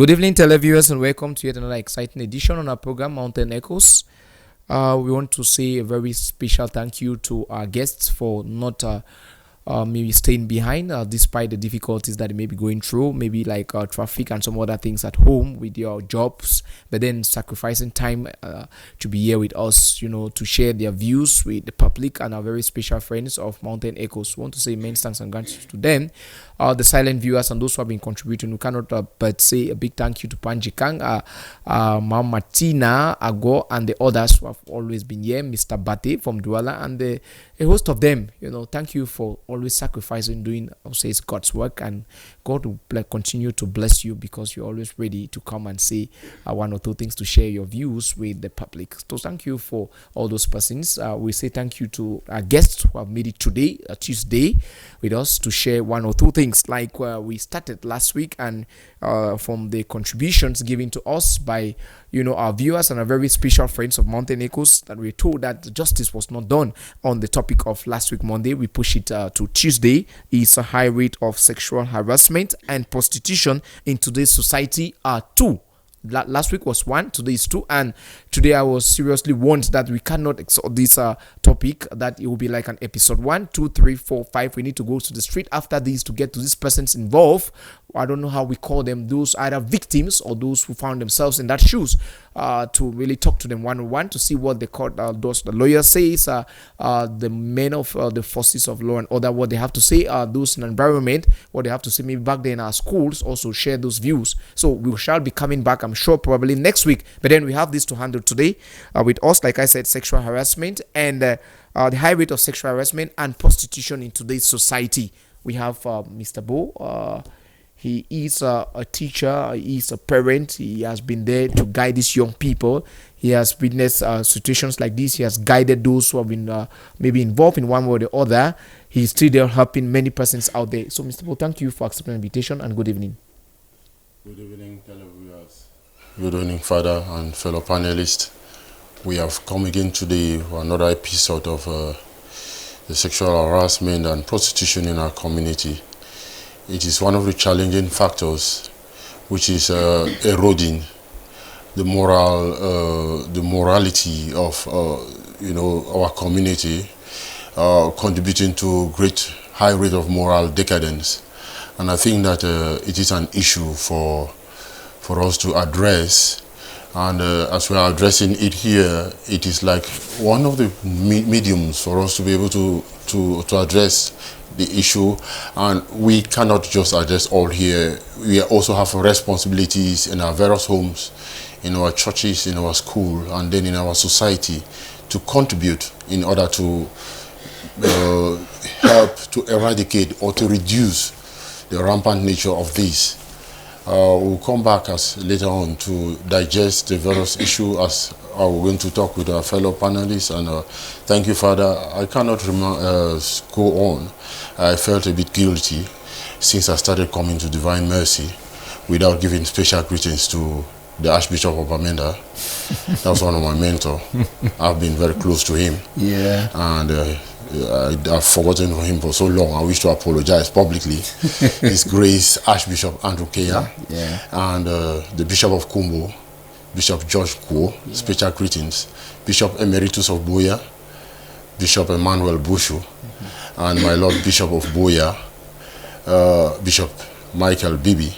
Good evening, televiewers, and welcome to yet another exciting edition on our program, Mountain Echoes. We want to say a very special thank you to our guests for not maybe staying behind despite the difficulties that they may be going through, maybe like traffic and some other things at home with your jobs, but then sacrificing time to be here with us, to share their views with the public and our very special friends of Mountain Echoes. We want to say immense thanks and gratitude to them. The silent viewers and those who have been contributing, we cannot but say a big thank you to Panji Kang, Mama Tina, Ago, and the others who have always been here, Mr. Bate from Douala, and a host of them. Thank you for always sacrificing, doing, I would say, God's work, and God will continue to bless you because you're always ready to come and say one or two things to share your views with the public. So thank you for all those persons. We say thank you to our guests who have made it today, Tuesday, with us to share one or two things like we started last week, and from the contributions given to us by our viewers and our very special friends of Mountain Echoes, that we're told that justice was not done on the topic of last week Monday. We push it to Tuesday. It's a high rate of sexual harassment and prostitution in today's society are two. Last week was one, today is two, and today I was seriously warned that we cannot exhaust this topic, that it will be like an episode 1, 2, 3, 4, 5. We need to go to the street after this to get to these persons involved. I don't know how we call them, those either victims or those who found themselves in that shoes, to really talk to them one-on-one to see what the court does. The lawyer says, the men of the forces of law and order, what they have to say, those in environment, what they have to say, maybe back there in our schools, also share those views. So we shall be coming back, I'm sure, probably next week. But then we have this to handle today with us, like I said, sexual harassment and the high rate of sexual harassment and prostitution in today's society. We have Mr. Bo. He is a teacher, he is a parent, he has been there to guide these young people. He has witnessed situations like this. He has guided those who have been maybe involved in one way or the other. He's still there helping many persons out there. So, Mr. Bo, thank you for accepting the invitation and good evening. Good evening, televiewers. Good evening, Father and fellow panelists. We have come again today for another episode of the sexual harassment and prostitution in our community. It is one of the challenging factors which is eroding the morality of our community, contributing to great high rate of moral decadence. And I think that it is an issue for us to address. And as we are addressing it here, it is like one of the mediums for us to be able to address the issue. And we cannot just address all here. We also have responsibilities in our various homes, in our churches, in our school, and then in our society to contribute in order to help to eradicate or to reduce the rampant nature of this. We'll come back later on to digest the various issues as we're going to talk with our fellow panelists. And thank you, Father. I cannot go on. I felt a bit guilty since I started coming to Divine Mercy without giving special greetings to the Archbishop of Bamenda. That was one of my mentors. I've been very close to him. Yeah. And I've forgotten for him for so long. I wish to apologize publicly. His Grace Archbishop Andrew Kea, and the Bishop of Kumbo, Bishop George Kuo, special greetings. Bishop Emeritus of Boya, Bishop Emmanuel Bushu, and my Lord Bishop of Boya, Bishop Michael Bibi.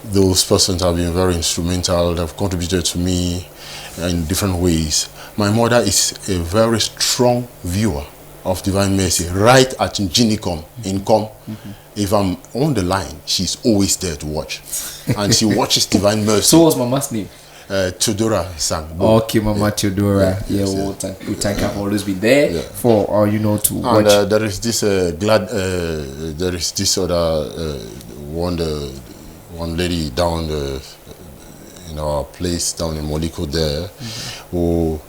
Those persons have been very instrumental. They have contributed to me in different ways. My mother is a very strong viewer of Divine Mercy, right at Ginicom, in Com. If I'm on the line, she's always there to watch. And she watches Divine Mercy. So what's Mama's name? Theodora Sang. Okay, Mama Theodora. Yeah, we'll thank her for always be there for to watch. And there is this there is this other one lady down in our place down in Moliko there, who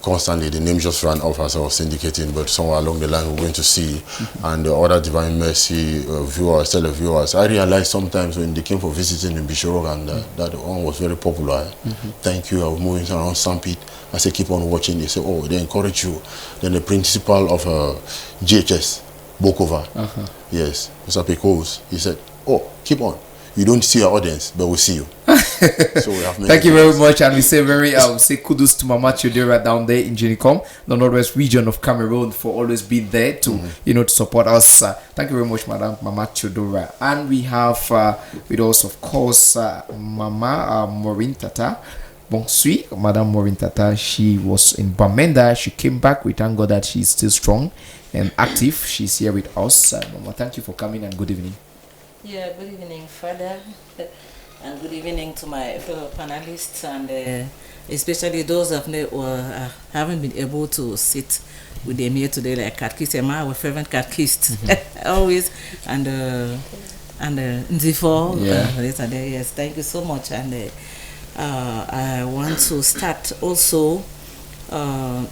constantly, the name just ran off as I was indicating, but somewhere along the line we're going to see, and the other Divine Mercy viewers, televiewers. I realized sometimes when they came for visiting in Bishorog, and that one was very popular. Thank you. I was moving around Sampit. I said, keep on watching. They said, oh, they encourage you. Then the principal of GHS, Bokova, yes, Mr. Pekos, he said, oh, keep on. We don't see our audience, but we see you. So we have Thank you very much, and we say say kudos to Mama Chodora down there in Jenicom, the northwest region of Cameroon, for always being there to to support us. Thank you very much, Madam Mama Chodora. And we have with us, of course, Mama Maureen Tata. Bonsoir, Madame Maureen Tata. She was in Bamenda. She came back. We thank God that she's still strong and active. She's here with us. Mama, thank you for coming, and good evening. Yeah, good evening, Father, and good evening to my fellow panelists, and especially those of them who haven't been able to sit with them here today, like catechist Emma, our fervent catechist, always, and Nzifo, yes, thank you so much, and I want to start also.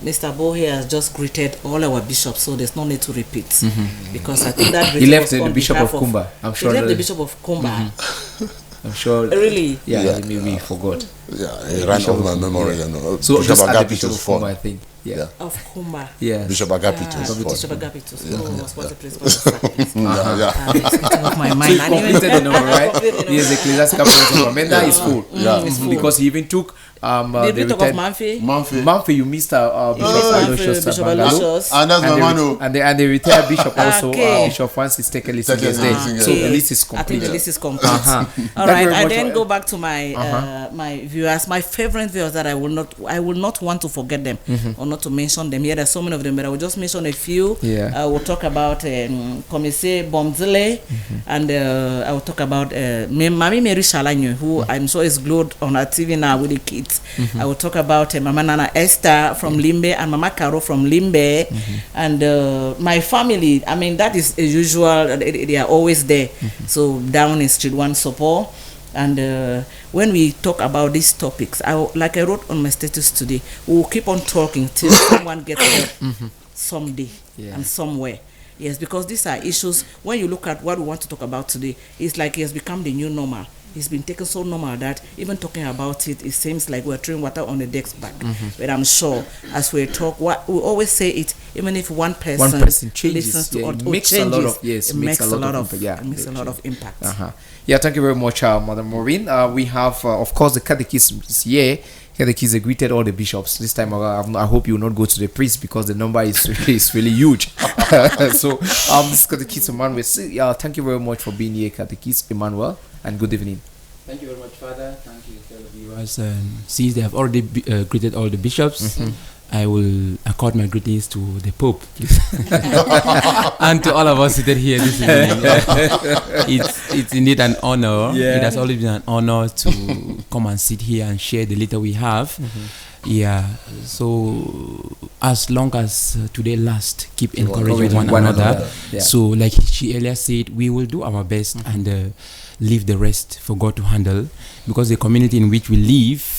Mr. Bo here has just greeted all our bishops, so there's no need to repeat, because I think that he left the Bishop of Kumba. I'm sure he left the Bishop of Kumba. I'm sure. Really? Yeah. Maybe forgot. Yeah, he ran over my memory. So Bishop just add the Agapitus Bishop of Kumba, I think. Yeah. Of Kumba. Yeah. Bishop Agapitus. Bishop Agapitus. What a place. Of my So mind. he completed the number, right? He is ecclesiastical president of Menda. Is full. Yeah. Because he even took the Bishop of Manfi. Manfi, you missed Bishop Aloysius. And that's my man. And the retired bishop also, Okay. Bishop Francis Tekeli there. Okay. So the list is I think complete. the list is complete. All Thank you right, very I much then for- go back to my my viewers, my favorite viewers that I will not want to forget them or not to mention them. Yeah, there's so many of them, but I will just mention a few. Yeah. We'll talk about Commissaire Bomzile, and I will talk about Mami Mary Shalanyo, who I'm sure is glued on her TV now with the kids. I will talk about Mama Nana Esther from Limbe and Mama Caro from Limbe, and my family. I mean, that is usual. They are always there. So down in Street 1 support. And when we talk about these topics, like I wrote on my status today, we will keep on talking till someone gets help someday and somewhere. Yes, because these are issues. When you look at what we want to talk about today, it's like it has become the new normal. It's been taken so normal that even talking about it, it seems like we're throwing water on the deck's back. But I'm sure as we talk, we always say it, even if one person changes, listens to it makes a lot of it makes a lot of impact. Yeah, thank you very much, Mother Maureen. We have, of course, the catechism is here. Catechism greeted all the bishops. This time, I hope you will not go to the priest because the number is really huge. So, this catechism, man, we say, thank you very much for being here, Catechism Emmanuel, and good evening. Thank you very much, Father. Thank you, fellow viewers. Since they have already greeted all the bishops, I will accord my greetings to the Pope, please. And to all of us seated here this evening. It's indeed an honor. Yeah. It has always been an honor to come and sit here and share the little we have. Yeah, so as long as today lasts, keep encouraging one another. Yeah. So like she earlier said, we will do our best and leave the rest for God to handle, because the community in which we live,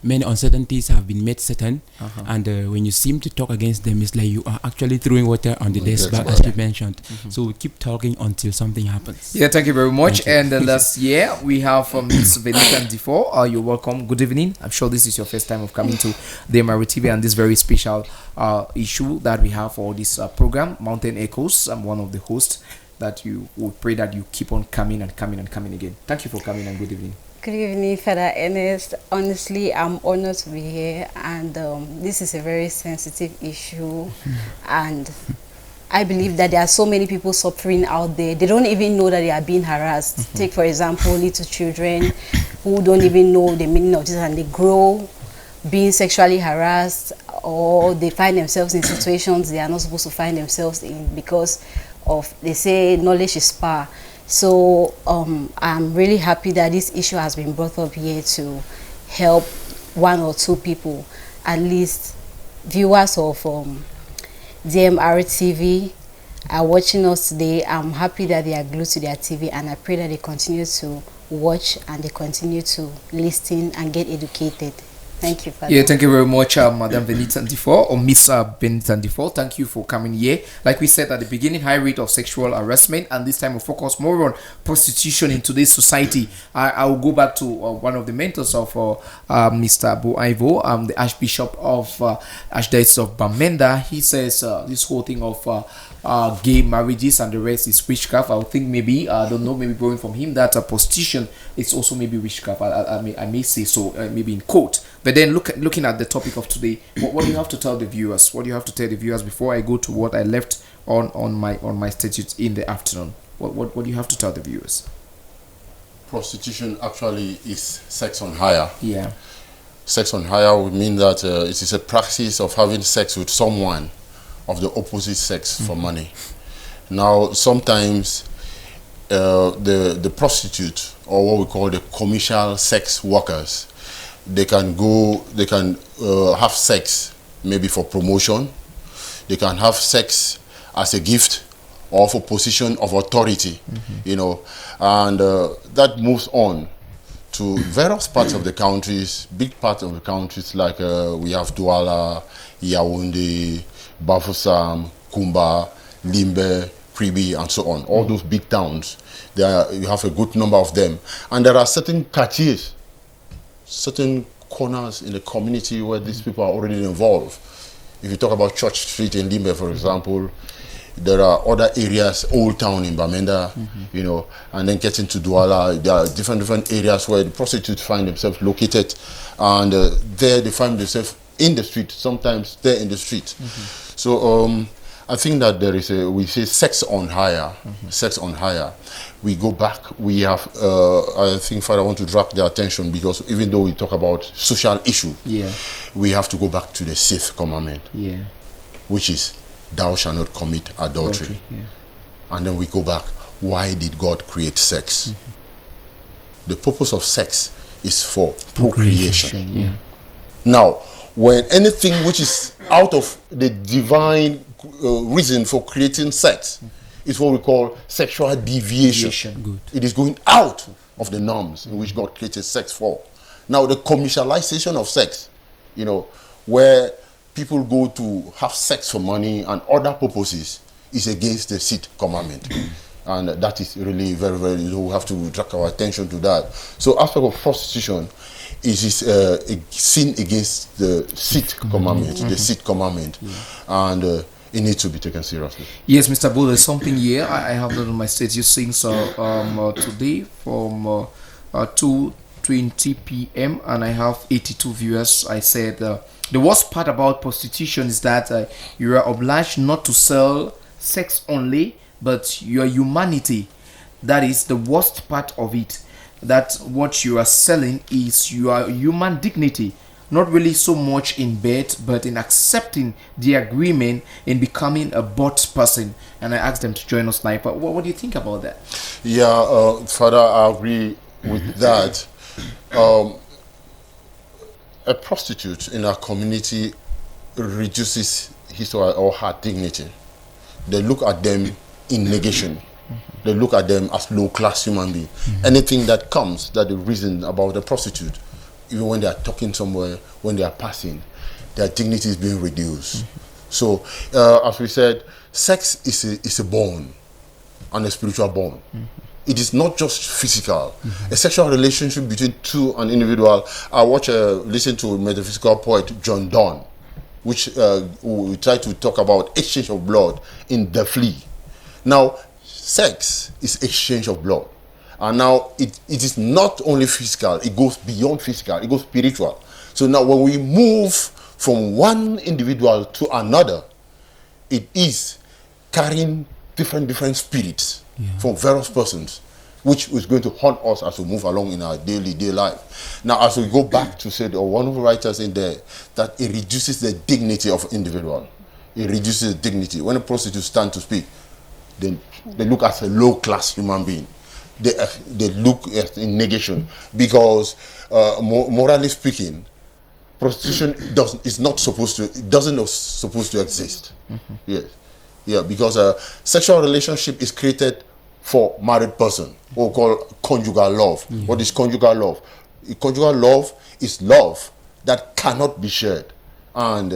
many uncertainties have been made certain, and when you seem to talk against them, it's like you are actually throwing water on the desk, as you mentioned. So we keep talking until something happens. Yeah, thank you very much. And last year we have Ms. Venica Ndifo. You're welcome. Good evening. I'm sure this is your first time of coming to the MRI TV and this very special issue that we have for this program, Mountain Echoes. I'm one of the hosts. That you would pray that you keep on coming and coming and coming again. Thank you for coming and good evening. Good evening, Father Ernest. Honestly, I'm honored to be here, and this is a very sensitive issue, and I believe that there are so many people suffering out there. They don't even know that they are being harassed. Take, for example, little children who don't even know the meaning of this, and they grow being sexually harassed, or they find themselves in situations they are not supposed to find themselves in because of, they say, knowledge is power. So I'm really happy that this issue has been brought up here to help one or two people, at least viewers of DMR TV are watching us today. I'm happy that they are glued to their TV, and I pray that they continue to watch and they continue to listen and get educated. Thank you, Father. Yeah, thank you very much, Madam Benita Ndifo, or Miss Benita Ndifo. Thank you for coming here. Like we said at the beginning, high rate of sexual harassment, and this time we focus more on prostitution in today's society. I will go back to one of the mentors of Mr. Abu Ivo, the Archbishop of Archdiocese of Bamenda. He says this whole thing of gay marriages and the rest is witchcraft. I think maybe, I don't know, maybe borrowing from him that prostitution is also maybe witchcraft. I may say so, maybe in quote. But then looking at the topic of today, what do you have to tell the viewers? What do you have to tell the viewers before I go to what I left on my statutes in the afternoon? What do you have to tell the viewers? Prostitution actually is sex on hire. Yeah. Sex on hire would mean that it is a practice of having sex with someone of the opposite sex for money. Now, sometimes the prostitute, or what we call the commercial sex workers, they can have sex maybe for promotion. They can have sex as a gift or for position of authority, you know, and that moves on to various parts of the countries, big parts of the countries, like we have Douala, Yaoundé, Bafoussam, Kumba, Limbe, Kribi, and so on. All those big towns, you have a good number of them. And there are certain quartiers, certain corners in the community where these people are already involved. If you talk about Church Street in Limbe, for example, there are other areas, Old Town in Bamenda, you know, and then getting to Douala, there are different areas where the prostitutes find themselves located, and there they find themselves in the street, sometimes they're in the street. So I think that there is we say sex on hire, sex on hire. We go back, we have, I think, Father, I want to drag their attention, because even though we talk about social issue, we have to go back to the 6th commandment, which is, thou shalt not commit adultery. And then we go back, why did God create sex? The purpose of sex is for procreation. Now, when anything which is out of the divine reason for creating sex is what we call sexual deviation. Good. It is going out of the norms in which God created sex for. Now, the commercialization of sex, you know, where people go to have sex for money and other purposes, is against the 6th commandment. And that is really very, very, we have to draw our attention to that. So, aspect of prostitution is a sin against the 6th commandment, the 6th commandment, and it needs to be taken seriously. Yes, Mr. Bull, there's something here. I have that on my status since today from 2:20 p.m. and I have 82 viewers. I said the worst part about prostitution is that you are obliged not to sell sex only, but your humanity. That is the worst part of it. That what you are selling is your human dignity, not really so much in bed, but in accepting the agreement in becoming a bought person. And I asked them to join us live. But what do you think about that? Yeah, Father, I agree with that. A prostitute in our community reduces his or her dignity. They look at them in negation. They look at them as low-class human beings. Anything that comes, that the reason about the prostitute, even when they are talking somewhere, when they are passing, their dignity is being reduced. So, as we said, sex is a bond, and a spiritual bond. It is not just physical. A sexual relationship between an individual. I listen to a metaphysical poet, John Donne, which we try to talk about exchange of blood in The Flea. Now, sex is exchange of blood. And now it is not only physical, it goes beyond physical, it goes spiritual. So now when we move from one individual to another, it is carrying different spirits from various persons, which is going to haunt us as we move along in our day life. Now, as we go back to say, one of the writers in there, that it reduces the dignity of individual. It reduces the dignity. When a prostitute stands to speak, they look as a low-class human being. They look at in negation, because morally speaking, prostitution is not supposed to exist. Because a sexual relationship is created for married person, what we call conjugal love. What is conjugal love? Conjugal love is love that cannot be shared, and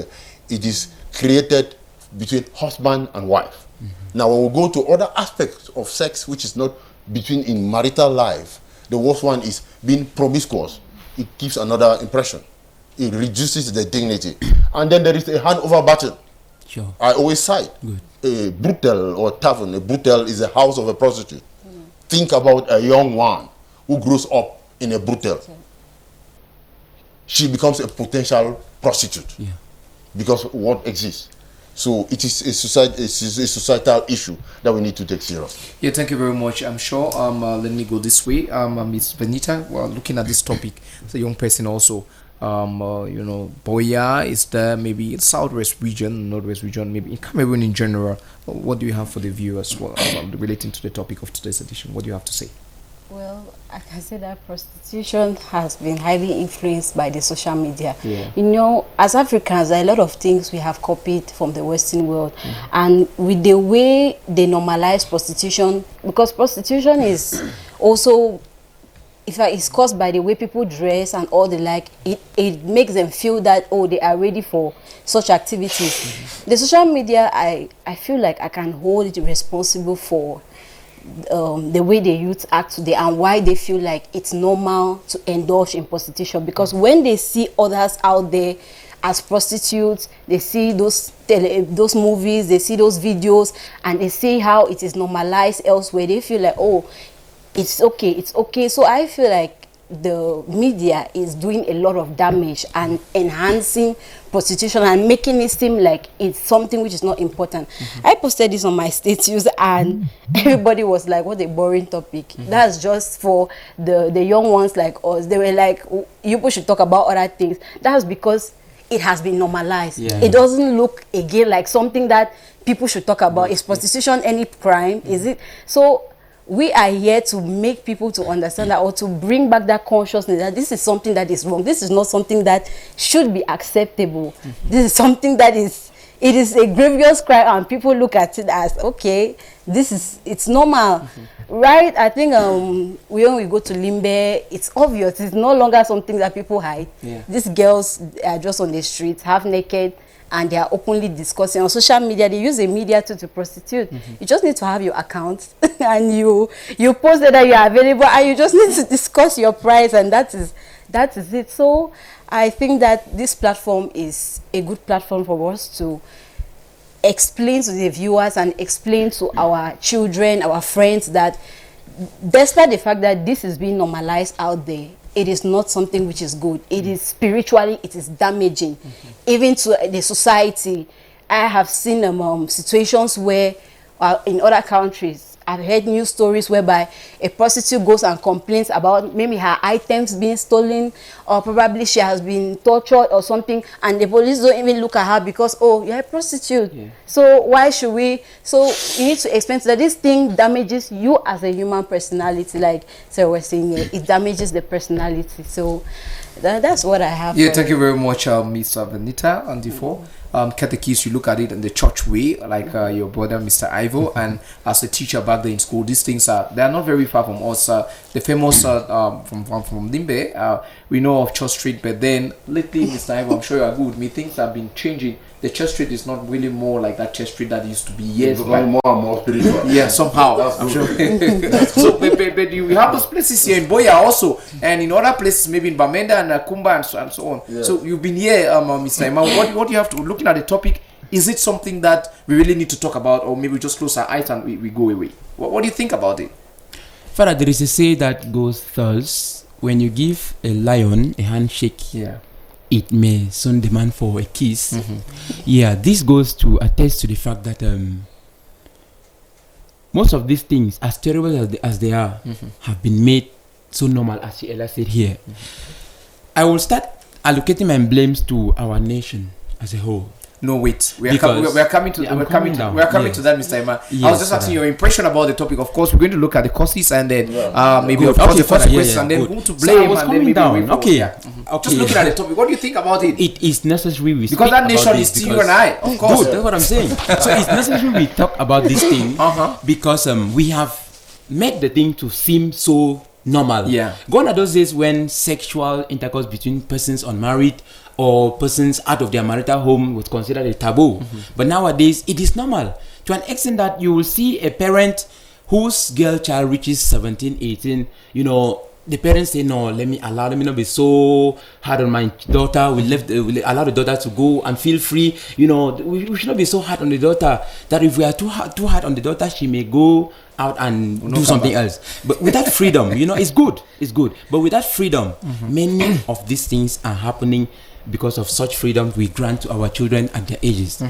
it is created between husband and wife. Now, when we go to other aspects of sex, which is not between in marital life, the worst one is being promiscuous. It gives another impression. It reduces the dignity. And then there is a handover battle. Sure. I always cite a brothel or tavern. A brothel is a house of a prostitute. Think about a young one who grows up in a brothel. She becomes a potential prostitute because of what exists. So it is a societal issue that we need to take seriously. Yeah, thank you very much. I'm sure. Let me go this way. Miss Benita, well, looking at this topic, as a young person also, you know, Boya is there, maybe in Southwest region, Northwest region, maybe in Cameroon in general. What do you have for the viewers relating to the topic of today's edition? What do you have to say? Well, I can say that prostitution has been highly influenced by the social media. Yeah. You know, as Africans, there are a lot of things we have copied from the Western world. And with the way they normalize prostitution, because prostitution is also, in fact, it's caused by the way people dress and all the like, it makes them feel that, oh, they are ready for such activities. The social media, I feel like I can hold it responsible for the way the youth act today and why they feel like it's normal to indulge in prostitution, because when they see others out there as prostitutes, they see those movies, they see those videos, and they see how it is normalized elsewhere, they feel like, oh, it's okay. So I feel like the media is doing a lot of damage and enhancing prostitution and making it seem like it's something which is not important. I posted this on my status and everybody was like, what a boring topic. That's just for the young ones like us. They were like, you people should talk about other things. That's because it has been normalized. It doesn't look again like something that people should talk about. Is prostitution any crime? Is it? So we are here to make people to understand that, or to bring back that consciousness that this is something that is wrong. This is not something that should be acceptable. This is something that it is a grievous crime, and people look at it as, okay, it's normal. Right? I think when we go to Limbe, it's obvious. It's no longer something that people hide. These girls are just on the streets, half naked, and they are openly discussing on social media. They use the media to prostitute. You just need to have your account and you post that you are available, and you just need to discuss your price, and that is it. So I think that this platform is a good platform for us to explain to the viewers and explain to our children, our friends, that despite the fact that this is being normalized out there, it is not something which is good. It is spiritually, it is damaging, even to the society. I have seen situations where in other countries, I've heard news stories whereby a prostitute goes and complains about maybe her items being stolen, or probably she has been tortured or something, and the police don't even look at her because, oh, you're a prostitute. So why should we? So you need to explain that this thing damages you as a human personality, like Sarah was saying here. It damages the personality. So that's what I have. Yeah, thank you very much, Miss Benita. And before catechist, you look at it in the church way, like your brother Mr. Ivo, and as a teacher back there in school, these things they are not very far from us. The famous from Limbe, we know of Church Street, but then lately, Mr. Ivo, I'm sure you are good with me, things have been changing. The Church Street is not really more like that Church Street that used to be years back. More and more spiritual. Yeah, somehow. I'm sure. So, but you have those places here in Boya also, and in other places, maybe in Bamenda and Kumba and so on. Yeah. So you've been here, Mr. Emma. What do you have to, looking at the topic, is it something that we really need to talk about, or maybe we just close our eyes and we go away? What do you think about it? Father, there is a say that goes thus: when you give a lion a handshake, it may soon demand for a kiss. Yeah, this goes to attest to the fact that most of these things, as terrible as they are, have been made so normal, as Ella said here. I will start allocating my blames to our nation as a whole. No, wait. We are coming to that, Mr. Emma. Yes, I was just asking your impression about the topic. Of course, we're going to look at the causes and then maybe of course the consequences and then who to blame. So I was coming down. Okay. Just looking at the topic. What do you think about it? It is necessary we because that nation is still you and I. Of course. Good, that's what I'm saying. So it's necessary we talk about this thing because we have made the thing to seem so normal. Yeah. Gone are those days when sexual intercourse between persons unmarried or persons out of their marital home was considered a taboo. But nowadays, it is normal. To an extent that you will see a parent whose girl child reaches 17, 18, you know, the parents say, no, let me not be so hard on my daughter. We allow the daughter to go and feel free. You know, we should not be so hard on the daughter that if we are too hard on the daughter, she may go out and do something else. But with that freedom, you know, it's good. But with that freedom, many of these things are happening because of such freedom we grant to our children at their ages.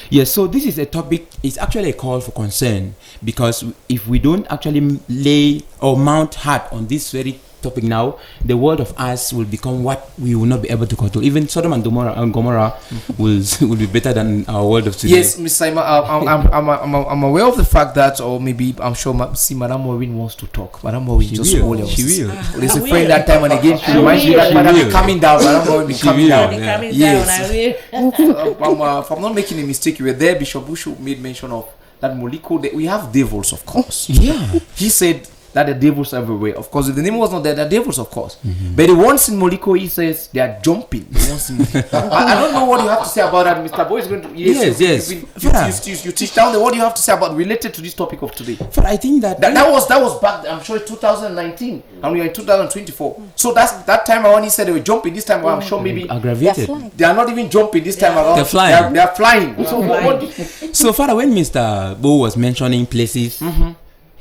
Yes, so this is a topic, it's actually a call for concern, because if we don't actually lay or mount hard on this very topic now, the world of us will become what we will not be able to control. Even Sodom and Gomorrah will be better than our world of today. Yes, Miss Simon, I'm aware of the fact that, or maybe I'm sure Madame Maureen wants to talk. Madame Maureen, just hold your. She will. There's a friend that time and again. She reminds me that Madame be coming down. Madame Maureen be coming down. Yes. If I'm not making a mistake, you were there. Bishop Bush made mention of that Moliko. We have devils, of course. Yeah. He said that the devils everywhere. Of course, if the name was not there, the devils, of course. But the ones in Moliko, he says they are jumping. The ones in I don't know what you have to say about that. Mr. Boy is going to. Yes. You teach down there. What do you have to say about related to this topic of today? But I think that was back. I'm sure 2019, and we are in 2024. So that time around, he said they were jumping. This time around, I'm sure maybe aggravated. They are not even jumping this time around. They're flying. They are flying. So, Father, when Mr. Bo was mentioning places,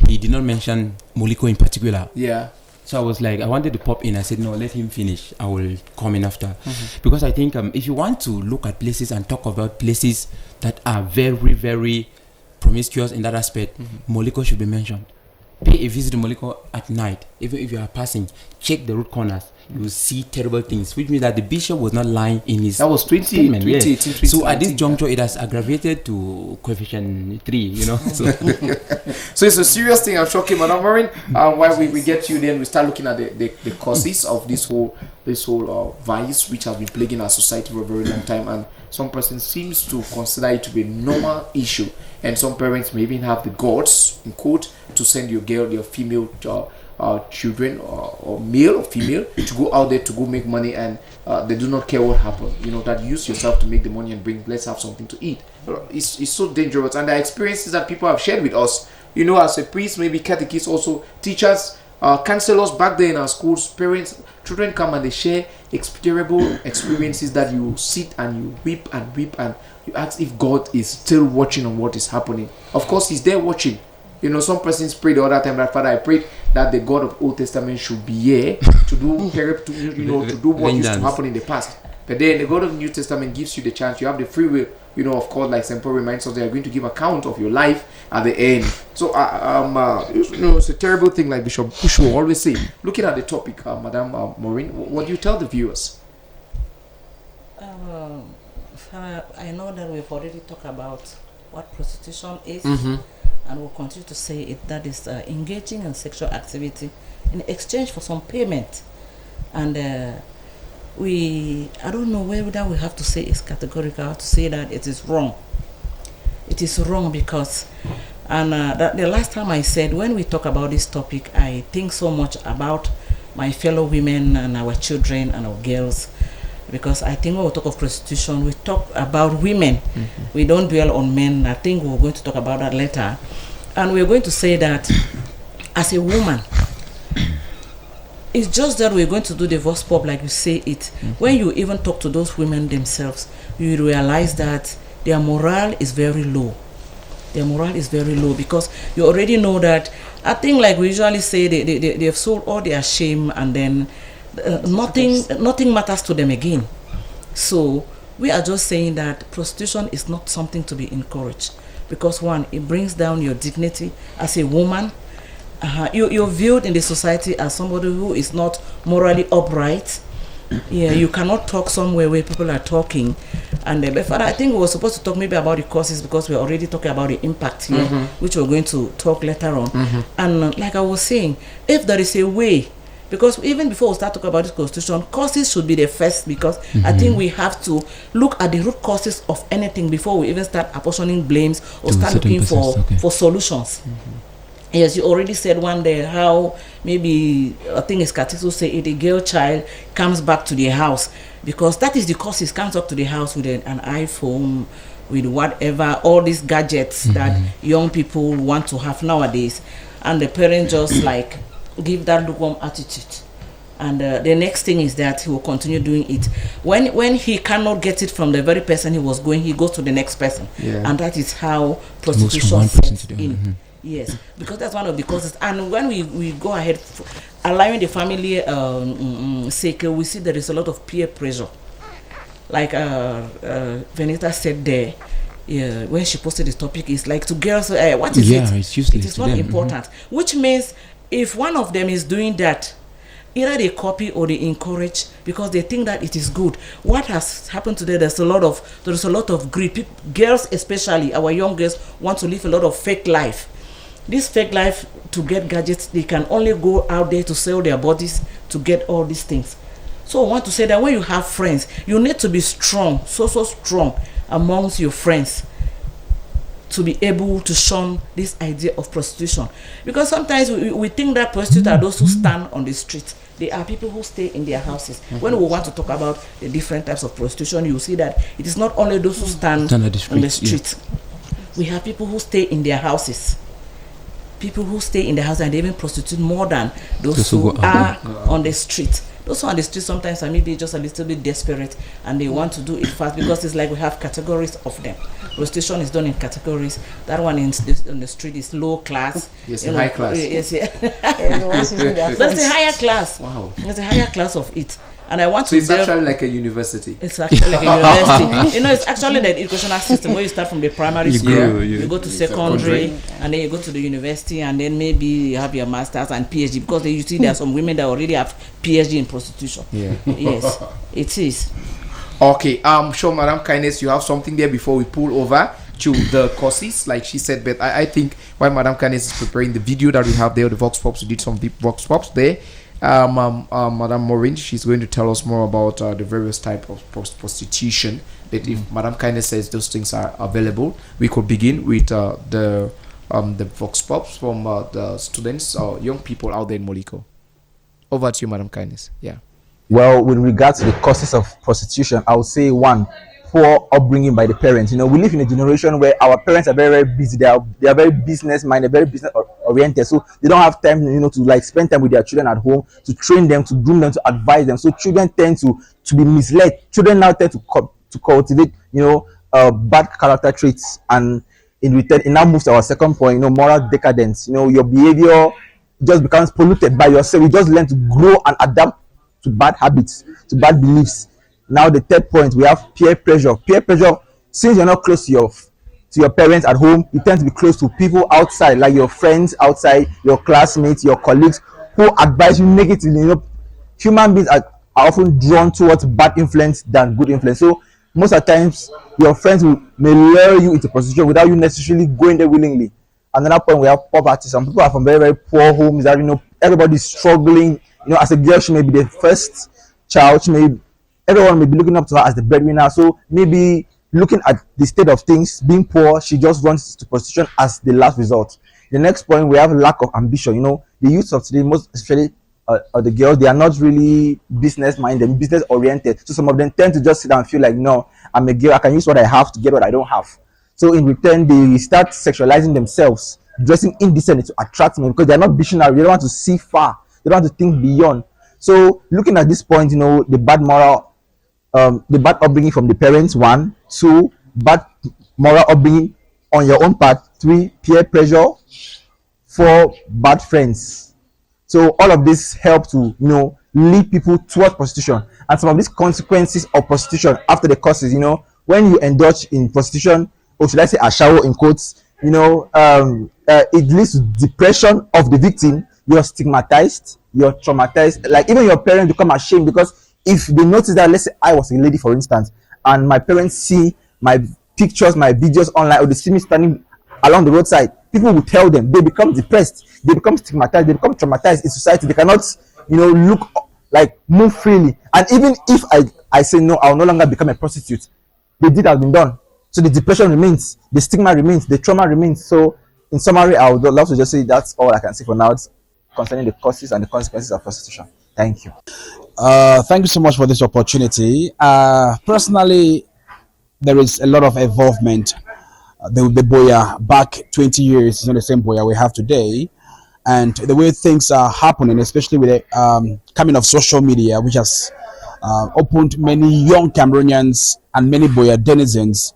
he did not mention Moliko in particular. Yeah. So I was like, I wanted to pop in. I said, no, let him finish. I will come in after. Because I think if you want to look at places and talk about places that are very, very promiscuous in that aspect, Moliko should be mentioned. Pay a visit to Moliko at night. Even if you are passing, check the road corners. You will see terrible things, which means that the bishop was not lying in his that was 2018. So at this juncture, it has aggravated to coefficient 3, you know. So it's a serious thing. I'm shocking, Madam Maureen. While we get you, then we start looking at the causes of this whole vice, which has been plaguing our society for a very long time, and some person seems to consider it to be a normal issue, and some parents may even have the guts, in quote, to send your girl, your female children or male or female to go out there to go make money, and they do not care what happens. You know, that use yourself to make the money and bring, let's have something to eat. It's so dangerous, and the experiences that people have shared with us, you know, as a priest, maybe catechists, also teachers, counselors back there in our schools, parents, children come and they share terrible experiences that you sit and you weep and you ask if God is still watching on what is happening. Of course, He's there watching. You know, some persons prayed the other time that, Father, I prayed that the God of Old Testament should be here to do to do what used to happen in the past. But then the God of the New Testament gives you the chance. You have the free will. You know, of course, like St. Paul reminds us, they are going to give account of your life at the end. So, you know, it's a terrible thing, like Bishop Bush will always say. Looking at the topic, Madam Maureen, what do you tell the viewers? I know that we've already talked about what prostitution is. And we'll continue to say it. That is engaging in sexual activity in exchange for some payment. And I don't know whether we have to say it's categorical, to say that it is wrong. It is wrong because, and the last time I said, when we talk about this topic, I think so much about my fellow women and our children and our girls. Because I think when we talk of prostitution, we talk about women. We don't dwell on men. I think we're going to talk about that later. And we're going to say that as a woman, it's just that we're going to do the vox pop like you say it. When you even talk to those women themselves, you realize that their morale is very low. Their morale is very low because you already know that, I think like we usually say, they've sold all their shame, and then nothing matters to them again. So we are just saying that prostitution is not something to be encouraged, because one, it brings down your dignity as a woman. You're viewed in the society as somebody who is not morally upright. Yeah, you cannot talk somewhere where people are talking. And Father, I think we were supposed to talk maybe about the causes, because we're already talking about the impact here, which we're going to talk later on. And like I was saying, if there is a way, because even before we start talking about this constitution, causes should be the first, because I think we have to look at the root causes of anything before we even start apportioning blames or start looking for solutions. Yes, you already said one day how maybe I think it's Katiso say it, a girl child comes back to the house because that is the causes, comes up to the house with an iPhone, with whatever, all these gadgets that young people want to have nowadays, and the parents just like give that lukewarm attitude. And the next thing is that he will continue doing it. When he cannot get it from the very person he was going, he goes to the next person, and that is how prostitution sets in. Yes, because that's one of the causes. And when we go ahead allowing the family sake, we see there is a lot of peer pressure. Like Venita said there, when she posted the topic, is like to girls, what is it? It's useless. It is not important. Which means if one of them is doing that, either they copy or they encourage because they think that it is good. What has happened today? There's a lot of greed. Girls, especially our young girls, want to live a lot of fake life. This fake life, to get gadgets, they can only go out there to sell their bodies to get all these things. So I want to say that when you have friends, you need to be strong, so strong amongst your friends to be able to shun this idea of prostitution. Because sometimes we think that prostitutes are those who stand on the street. They are people who stay in their houses. When we want to talk about the different types of prostitution, you see that it is not only those who stand on the street. We have people who stay in their houses. People who stay in the house and they even prostitute more than those who are on the street. Those who are on the street sometimes are maybe just a little bit desperate and they want to do it fast because it's like we have categories of them. Prostitution is done in categories. That one on the street is low class. Yes, high class. Yes, that's the higher class. Wow. There's a higher class of it. And I want So to it's actually like a university. It's actually like a university. It's actually the educational system where you start from the primary school, you go to secondary, and then you go to the university, and then maybe you have your masters and PhD. Because you see there are some women that already have PhD in prostitution. Yeah. Yes, it is. Okay. Sure, Madam Kindness, you have something there before we pull over to the courses, like she said. But I think while Madam Kindness is preparing the video that we have there, the Vox Pops, we did some deep Vox Pops there. Madam Maureen, she's going to tell us more about the various types of prostitution. But if Madam Kindness says those things are available, we could begin with the Vox Pops from the students or young people out there in Moliko. Over to you, Madam Kindness. Yeah. Well, with regards to the causes of prostitution, I would say one, poor upbringing by the parents. We live in a generation where our parents are very, very busy. They are very business minded, very business oriented. So they don't have time, to like spend time with their children at home, to train them, to groom them, to advise them. So children tend to be misled. Children now tend to cultivate, bad character traits, and in return, it now moves to our second point. Moral decadence. Your behavior just becomes polluted by yourself. You just learn to grow and adapt to bad habits, to bad beliefs. Now the third point, we have peer pressure. Peer pressure, since you're not close to your parents at home, you tend to be close to people outside, like your friends outside, your classmates, your colleagues, who advise you negatively. Human beings are often drawn towards bad influence than good influence. So most of the times, your friends may lure you into prostitution without you necessarily going there willingly. Another point, we have poverty. Some people are from very, very poor homes that everybody's struggling. As a girl, she may be the first child. Everyone may be looking up to her as the breadwinner. So maybe looking at the state of things, being poor, she just runs to prostitution as the last resort. The next point, we have lack of ambition. The youth of today, most especially the girls, they are not really business minded, business oriented. So some of them tend to just sit down and feel like, no, I'm a girl, I can use what I have to get what I don't have. So in return, they start sexualizing themselves, dressing indecently to attract men because they're not visionary. They don't want to see far. They don't want to think beyond. So looking at this point, the bad moral, the bad upbringing from the parents, 1, 2, bad moral upbringing on your own part, 3, peer pressure, 4, bad friends. So all of this help to lead people towards prostitution. And some of these consequences of prostitution after the causes, when you indulge in prostitution, or should I say ashawo in quotes, it leads to depression of the victim. You're stigmatized, you're traumatized. Like even your parents become ashamed because if they notice that, let's say I was a lady, for instance, and my parents see my pictures, my videos online, or they see me standing along the roadside, people will tell them. They become depressed, they become stigmatized, they become traumatized in society. They cannot, look like move freely. And even if I say no, I'll no longer become a prostitute, the deed has been done. So the depression remains, the stigma remains, the trauma remains. So in summary, I would love to just say that's all I can say for now concerning the causes and the consequences of prostitution. Thank you. Thank you so much for this opportunity. Personally, there is a lot of involvement. The Boya back 20 years is not the same Boya we have today. And the way things are happening, especially with the coming of social media, which has opened many young Cameroonians and many Boya denizens,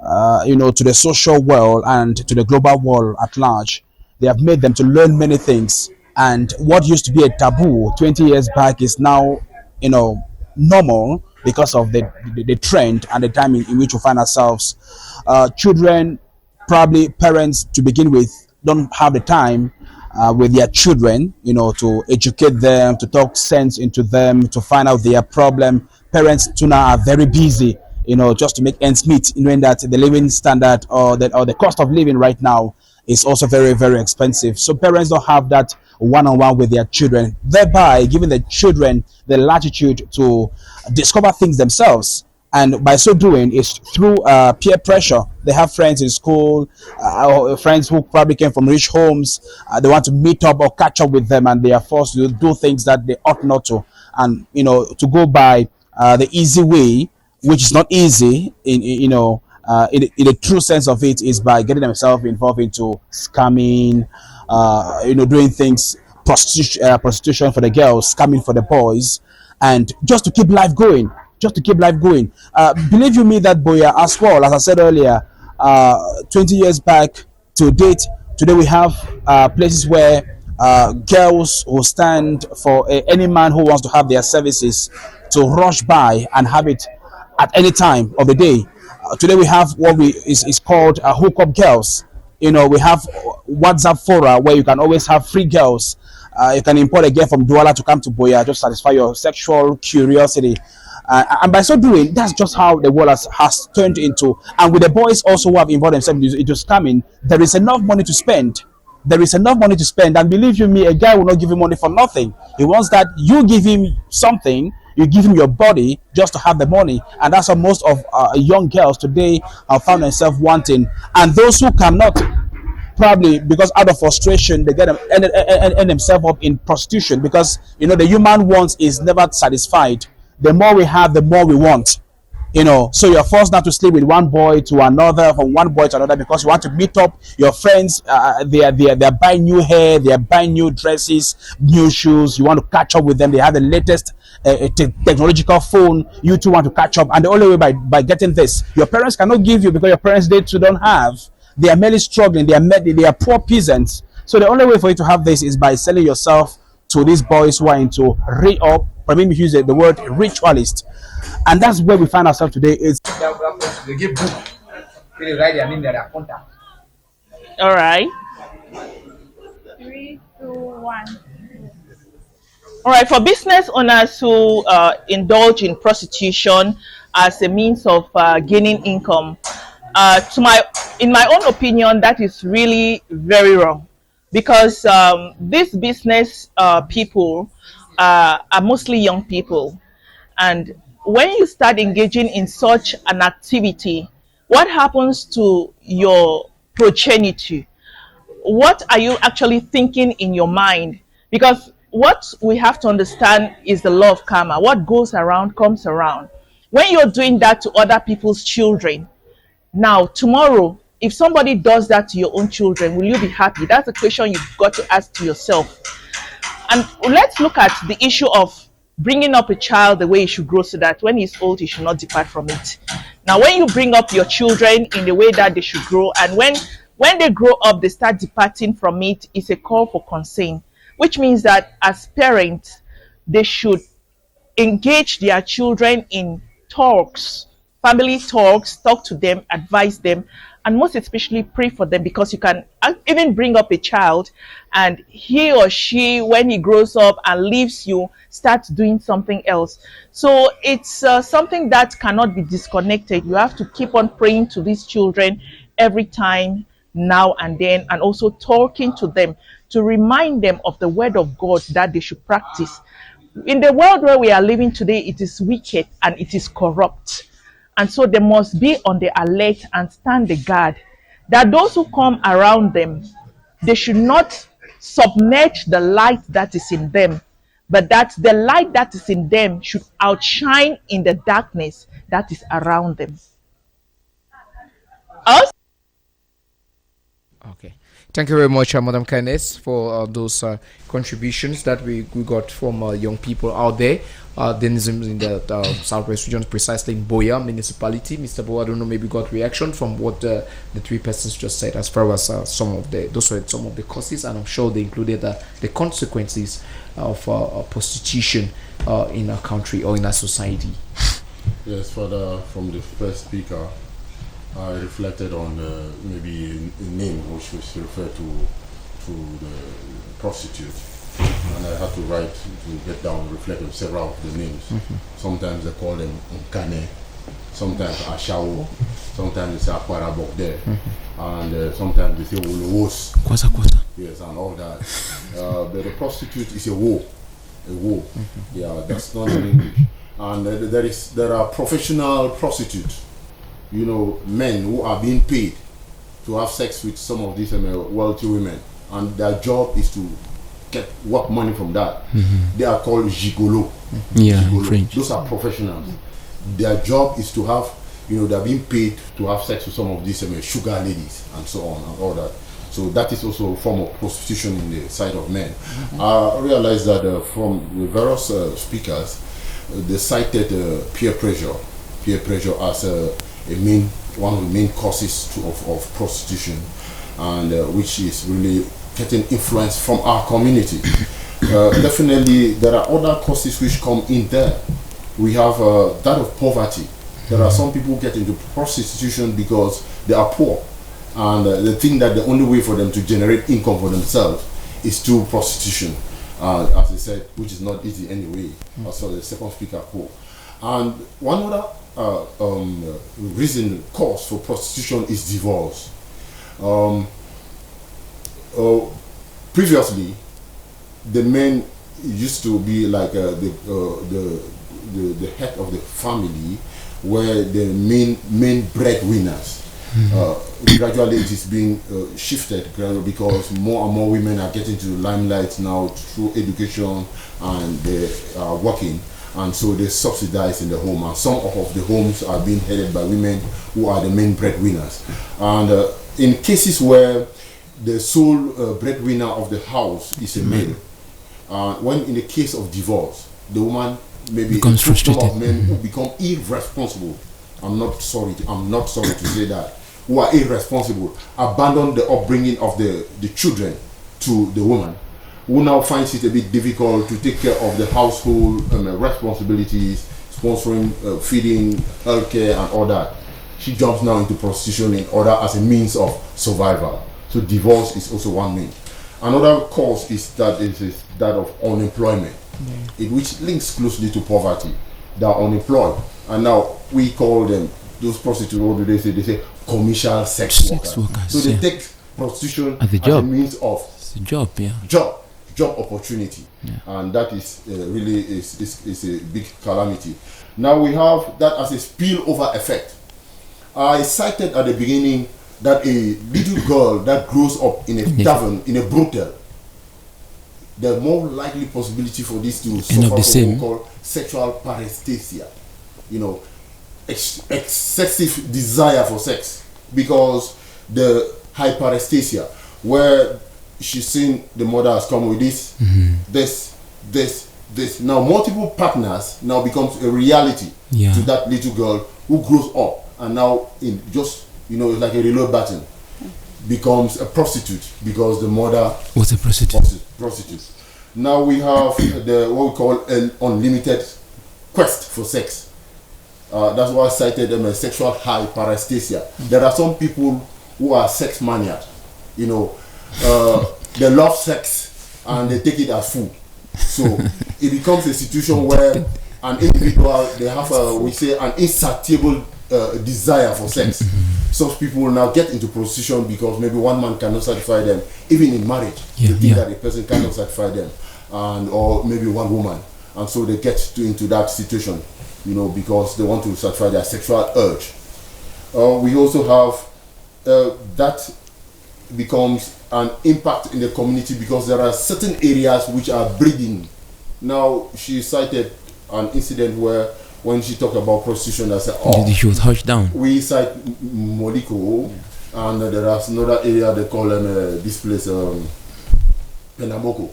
to the social world and to the global world at large. They have made them to learn many things. And what used to be a taboo 20 years back is now, normal because of the trend and the time in which we find ourselves. Children, probably parents to begin with, don't have the time with their children, to educate them, to talk sense into them, to find out their problem. Parents too now are very busy, just to make ends meet, knowing that the living standard or the cost of living right now is also very, very expensive. So parents don't have that one-on-one with their children, thereby giving the children the latitude to discover things themselves. And by so doing, it's through peer pressure. They have friends in school, friends who probably came from rich homes. They want to meet up or catch up with them, and they are forced to do things that they ought not to. And to go by the easy way, which is not easy in the true sense of it, is by getting themselves involved into scamming, doing things, prostitution for the girls, scamming for the boys, and just to keep life going. Believe you me, that Boya as well, as I said earlier, 20 years back to date, today we have places where girls will stand for any man who wants to have their services to rush by and have it at any time of the day. Today we have what is called hookup girls. We have WhatsApp fora where you can always have free girls. You can import a girl from Douala to come to Boya, just satisfy your sexual curiosity. And by so doing, that's just how the world has turned into. And with the boys also who have involved themselves into scamming, there is enough money to spend. And believe you me, a guy will not give you money for nothing. He wants that you give him something, you give him your body just to have the money. And that's what most of young girls today have found themselves wanting. And those who cannot, probably because out of frustration, they end themselves up in prostitution, because the human wants is never satisfied. The more we have, the more we want. So you're forced not to sleep with one boy to another, from one boy to another, because you want to meet up your friends. They're buying new hair, they're buying new dresses, new shoes. You want to catch up with them. They have the latest technological phone. You too want to catch up, and the only way by getting this, your parents cannot give you, because your parents they too don't have. They are merely struggling. They are poor peasants. So the only way for you to have this is by selling yourself to these boys who are into maybe use the word ritualist. And that's where we find ourselves today. All right. 3, 2, 1. All right. For business owners who indulge in prostitution as a means of gaining income, in my own opinion, that is really very wrong, because these business people are mostly young people. And when you start engaging in such an activity, what happens to your progeny? What are you actually thinking in your mind? Because what we have to understand is the law of karma. What goes around comes around. When you're doing that to other people's children, now tomorrow, if somebody does that to your own children, will you be happy? That's a question you've got to ask to yourself. And let's look at the issue of bringing up a child the way he should grow, so that when he's old, he should not depart from it. Now, when you bring up your children in the way that they should grow, and when they grow up, they start departing from it, it's a call for concern, which means that as parents, they should engage their children in talks, family talks, talk to them, advise them, and most especially pray for them, because you can even bring up a child and he or she, when he grows up and leaves you, starts doing something else. So it's something that cannot be disconnected. You have to keep on praying to these children every time, now and then, and also talking to them to remind them of the word of God that they should practice. In the world where we are living today, it is wicked and it is corrupt. And so they must be on the alert and stand the guard that those who come around them, they should not submerge the light that is in them, but that the light that is in them should outshine in the darkness that is around them. Also, Okay. Thank you very much, Madam Kindness, for those contributions that we got from young people out there. Denizens in the Southwest region, precisely in Boya municipality. Mr. Bo, I don't know, maybe got reaction from what the three persons just said as far as those were some of the causes, and I'm sure they included the consequences of prostitution in a country or in a society. Yes, from the first speaker, I reflected on maybe a name which was referred to the prostitute, and I had to write to get down, reflect on several of the names. Sometimes they call them Nkane, sometimes Ashao, sometimes they say Aquarabok there, and sometimes they say Ulowos. Kwasa kwasa. Yes, and all that. But the prostitute is a woe. Yeah, that's not in English. And there are professional prostitutes. You know, men who are being paid to have sex with some of these wealthy women, and their job is to get work money from that. They are called gigolo. Yeah, Gigolo. French. Those are professionals. Their job is to have, they're being paid to have sex with some of these sugar ladies and so on and all that. So that is also a form of prostitution in the sight of men. I realized that from the various speakers, they cited peer pressure as one of the main causes of prostitution, and which is really getting influence from our community. Definitely, there are other causes which come in there. We have that of poverty. There are some people who get into prostitution because they are poor, and they think that the only way for them to generate income for themselves is through prostitution, as I said, which is not easy anyway. Also, the second speaker quote. And one other cause for prostitution is divorce. Previously, the men used to be like the head of the family, were the main breadwinners. Gradually, it is being shifted because more and more women are getting to the limelight now through education, and they are working. And so they subsidize in the home, and some of the homes are being headed by women who are the main breadwinners. And in cases where the sole breadwinner of the house is a male, when in the case of divorce, the woman maybe becomes frustrated. Of men who become irresponsible. I'm not sorry to say that, who are irresponsible, abandon the upbringing of the children to the woman, who now finds it a bit difficult to take care of the household responsibilities, sponsoring, feeding, healthcare, and all that. She jumps now into prostitution in order as a means of survival. So divorce is also one means. Another cause is that of unemployment, which links closely to poverty. They are unemployed, and now we call them, those prostitutes. What do they say? They say commercial sex workers. So they take prostitution as a means of job opportunity, and that is really is a big calamity. Now we have that as a spillover effect. I cited at the beginning that a little girl that grows up in a tavern, in a brothel, the more likely possibility for this to suffer from what we call sexual paresthesia, excessive desire for sex, because the hyperesthesia, where she's seen the mother has come with this. Now multiple partners now becomes a reality to that little girl who grows up, and now in just it's like a reload button, becomes a prostitute because the mother was a prostitute. Now we have what we call an unlimited quest for sex. That's why I cited them as sexual hyperesthesia. There are some people who are sex mania. They love sex and they take it as food. So it becomes a situation where an individual, they have an insatiable desire for sex. Such people will now get into prostitution because maybe one man cannot satisfy them, even in marriage. They think that a person cannot satisfy them, or maybe one woman, and so they get into that situation, because they want to satisfy their sexual urge. We also have that becomes an impact in the community, because there are certain areas which are breeding. Now, she cited an incident where, when she talked about prostitution, I said, oh, she was hushed down. we cite Moliko, and there is another area they call this place Pernambuco.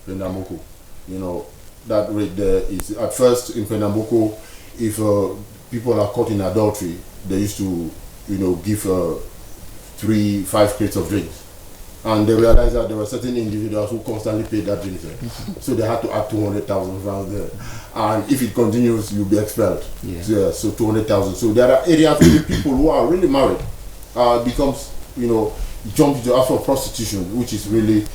Pernambuco. You know, that rate there is, at first in Pernambuco, if people are caught in adultery, they used to, you know, give 3-5 crates of drinks. And they realized that there were certain individuals who constantly paid that drink. So they had to add 200,000 pounds there. And if it continues, you'll be expelled. So 200,000. So there are areas where people who are really married becomes, you know, jump into after prostitution, which is really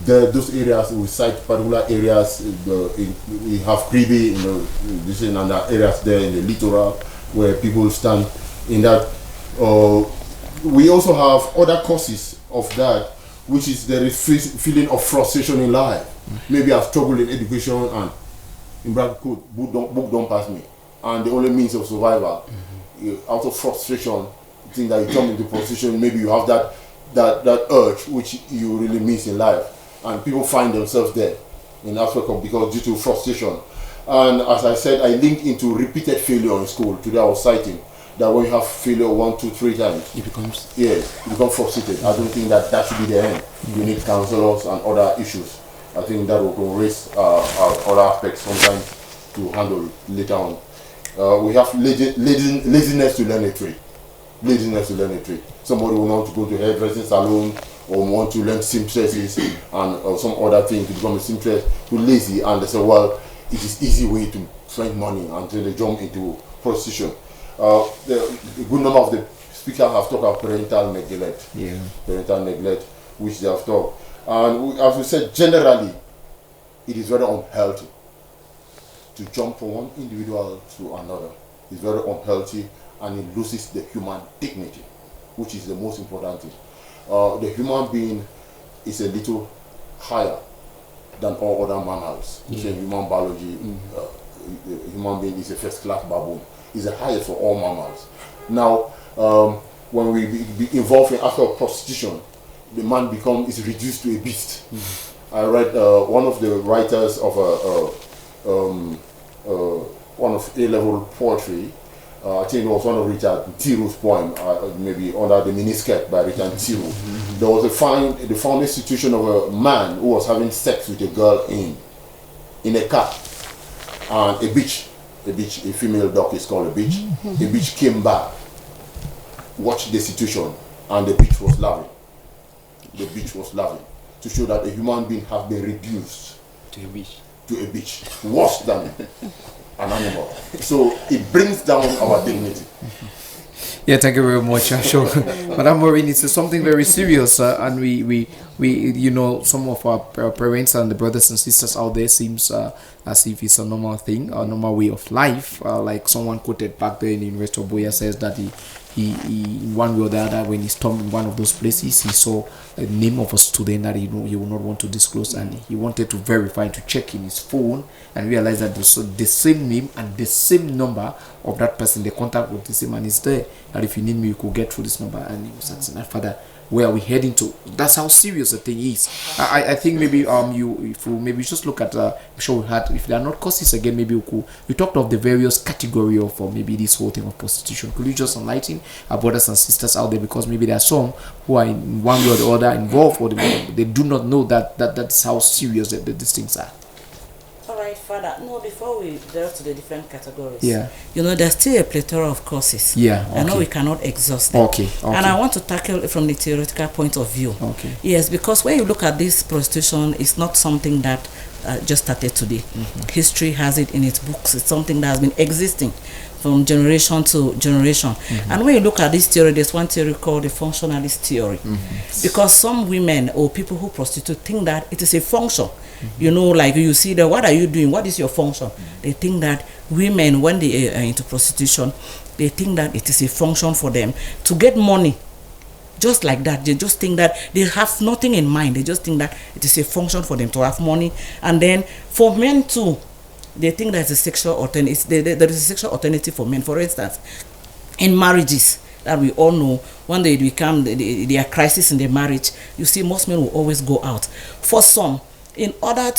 those areas. We cite particular areas. We have Kribi, you know, this and that areas there in the littoral where people stand in that. We also have other causes of that, which is the feeling of frustration in life. Maybe I've struggled in education, and in bracket book don't pass me, and the only means of survival, out of frustration, you think that you jump into prostitution. Maybe you have that urge which you really miss in life, and people find themselves there in aspect of, because due to frustration. And as I said, I link into repeated failure in school. Today I was citing that when you have failure 1, 2, 3 times, you become frustrated. I don't think that should be the end. You need counselors and other issues. I think that will raise other aspects sometimes to handle later on. We have laziness to learn a trade. Laziness to learn a trade. Somebody will want to go to a hairdressing salon, or want to learn seamstresses and some other thing to become a seamstress, who lazy, and they say, well, it is easy way to spend money, until they jump into prostitution. A good number of the speakers have talked about parental neglect. Parental neglect, which they have talked. And as we said, generally, it is very unhealthy to jump from one individual to another. It's very unhealthy, and it loses the human dignity, which is the most important thing. The human being is a little higher than all other mammals. It's a human biology. The human being is a first-class baboon. Is the highest for all mammals. Now, when we be involved in act of prostitution, the man is reduced to a beast. I read one of the writers of one of A-level poetry. I think it was one of Richard Thiru's poem, maybe under the miniskirt by Richard Thiru. There was the found institution of a man who was having sex with a girl in a car, and a bitch, a female dog is called a bitch. A bitch came back, watched the situation, and the bitch was laughing. The bitch was laughing to show that a human being has been reduced to a bitch, worse than an animal. So it brings down our dignity. Yeah, thank you very much. I'm sure, Madam Maureen, it's something very serious, and we, you know, some of our parents and the brothers and sisters out there seems as if it's a normal thing, a normal way of life. Like someone quoted back there in the University of Boya says that he one way or the other, when he stormed in one of those places, he saw a name of a student that he would not want to disclose, and he wanted to verify, to check in his phone, and realize that the same name and the same number of that person, the contact with the same man is there, and if you need me, you could get through this number. And he was asking, Father, where are we heading to? That's how serious the thing is. I think maybe if we maybe just look at I'm sure we had, if there are not causes again, maybe we talked of the various category of maybe this whole thing of prostitution. Could you just enlighten our brothers and sisters out there, because maybe there are some who are in one way or the other involved, or they do not know that's how serious these things are. All right, Father. No, before we delve to the different categories, you know, there's still a plethora of causes. I know we cannot exhaust them. And I want to tackle it from the theoretical point of view. Yes, because when you look at this prostitution, it's not something that just started today. History has it in its books. It's something that has been existing from generation to generation. And when you look at this theory, there's one theory called the functionalist theory. Because some women or people who prostitute think that it is a function. You know, like you see that, what are you doing? What is your function? They think that women, when they are into prostitution, they think that it is a function for them to get money. Just like that. They just think that they have nothing in mind. They just think that it is a function for them to have money. And then for men too, they think there's a sexual alternative. There is a sexual alternative for men. For instance, in marriages, that we all know, when they become their crisis in their marriage, you see most men will always go out. For some, in order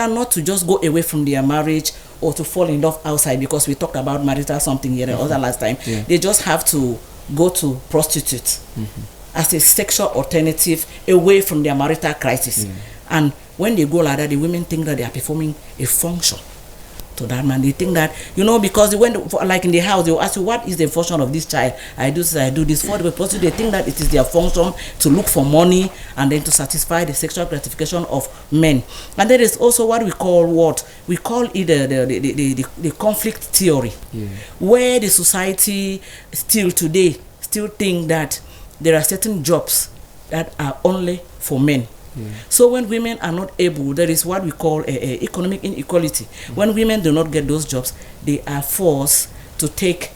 not to just go away from their marriage or to fall in love outside, because we talked about marital something here the other last time, they just have to go to prostitute as a sexual alternative away from their marital crisis. And when they go like that, the women think that they are performing a function to that man. They think that, because like in the house, they will ask you, what is the function of this child? I do this for the prostitute. They think that it is their function to look for money and then to satisfy the sexual gratification of men. And there is also what we call it the conflict theory, where the society still think that there are certain jobs that are only for men. So when women are not able, there is what we call a economic inequality. When women do not get those jobs, they are forced to take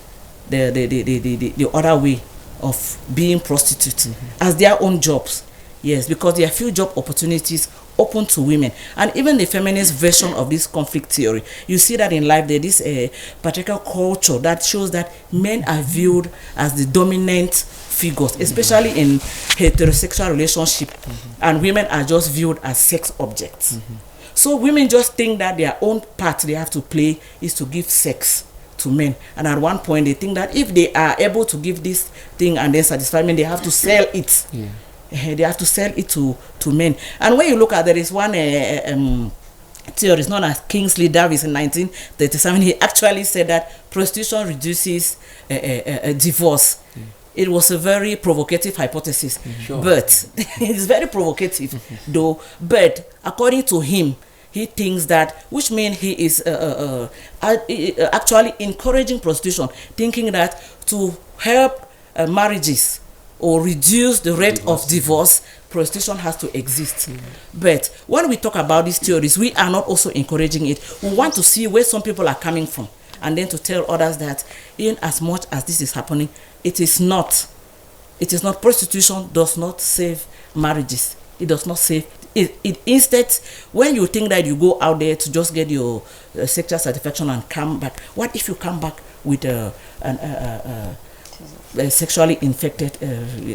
the other way of being prostitutes as their own jobs. Yes, because there are few job opportunities open to women. And even the feminist version of this conflict theory, you see that in life there is a particular culture that shows that men are viewed as the dominant figures, especially in heterosexual relationship, and women are just viewed as sex objects. So women just think that their own part they have to play is to give sex to men, and at one point they think that if they are able to give this thing and then satisfy men, they have to sell it. They have to sell it to men. And when you look at, there is one theorist known as Kingsley Davis in 1937. He actually said that prostitution reduces divorce. It was a very provocative hypothesis, but it's very provocative though. But according to him, he thinks that, which means he is actually encouraging prostitution, thinking that to help marriages or reduce the rate of divorce, prostitution has to exist. But when we talk about these theories, we are not also encouraging it. We want to see where some people are coming from, and then to tell others that in as much as this is happening, it is not. Prostitution does not save marriages. It does not save it. Instead, when you think that you go out there to just get your sexual satisfaction and come back, what if you come back with sexually infected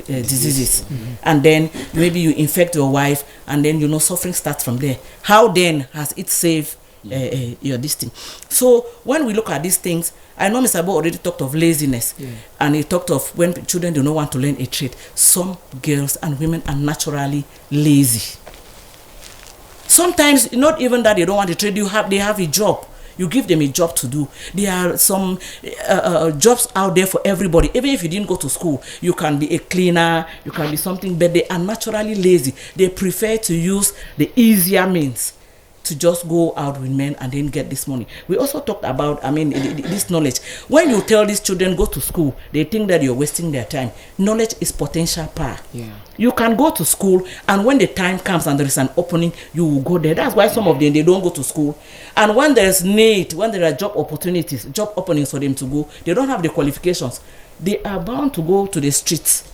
diseases, and then maybe you infect your wife, and then suffering starts from there? How then has it saved this thing? So when we look at these things, I know Mr. Bo already talked of laziness, and he talked of when children do not want to learn a trade. Some girls and women are naturally lazy. Sometimes not even that they don't want to trade. They have a job. You give them a job to do. There are some jobs out there for everybody. Even if you didn't go to school, you can be a cleaner, you can be something, but they are naturally lazy. They prefer to use the easier means to just go out with men and then get this money. We also talked about, this knowledge. When you tell these children go to school, they think that you're wasting their time. Knowledge is potential power. You can go to school, and when the time comes and there is an opening, you will go there. That's why some of them, they don't go to school. And when there's need, when there are job opportunities, job openings for them to go, they don't have the qualifications. They are bound to go to the streets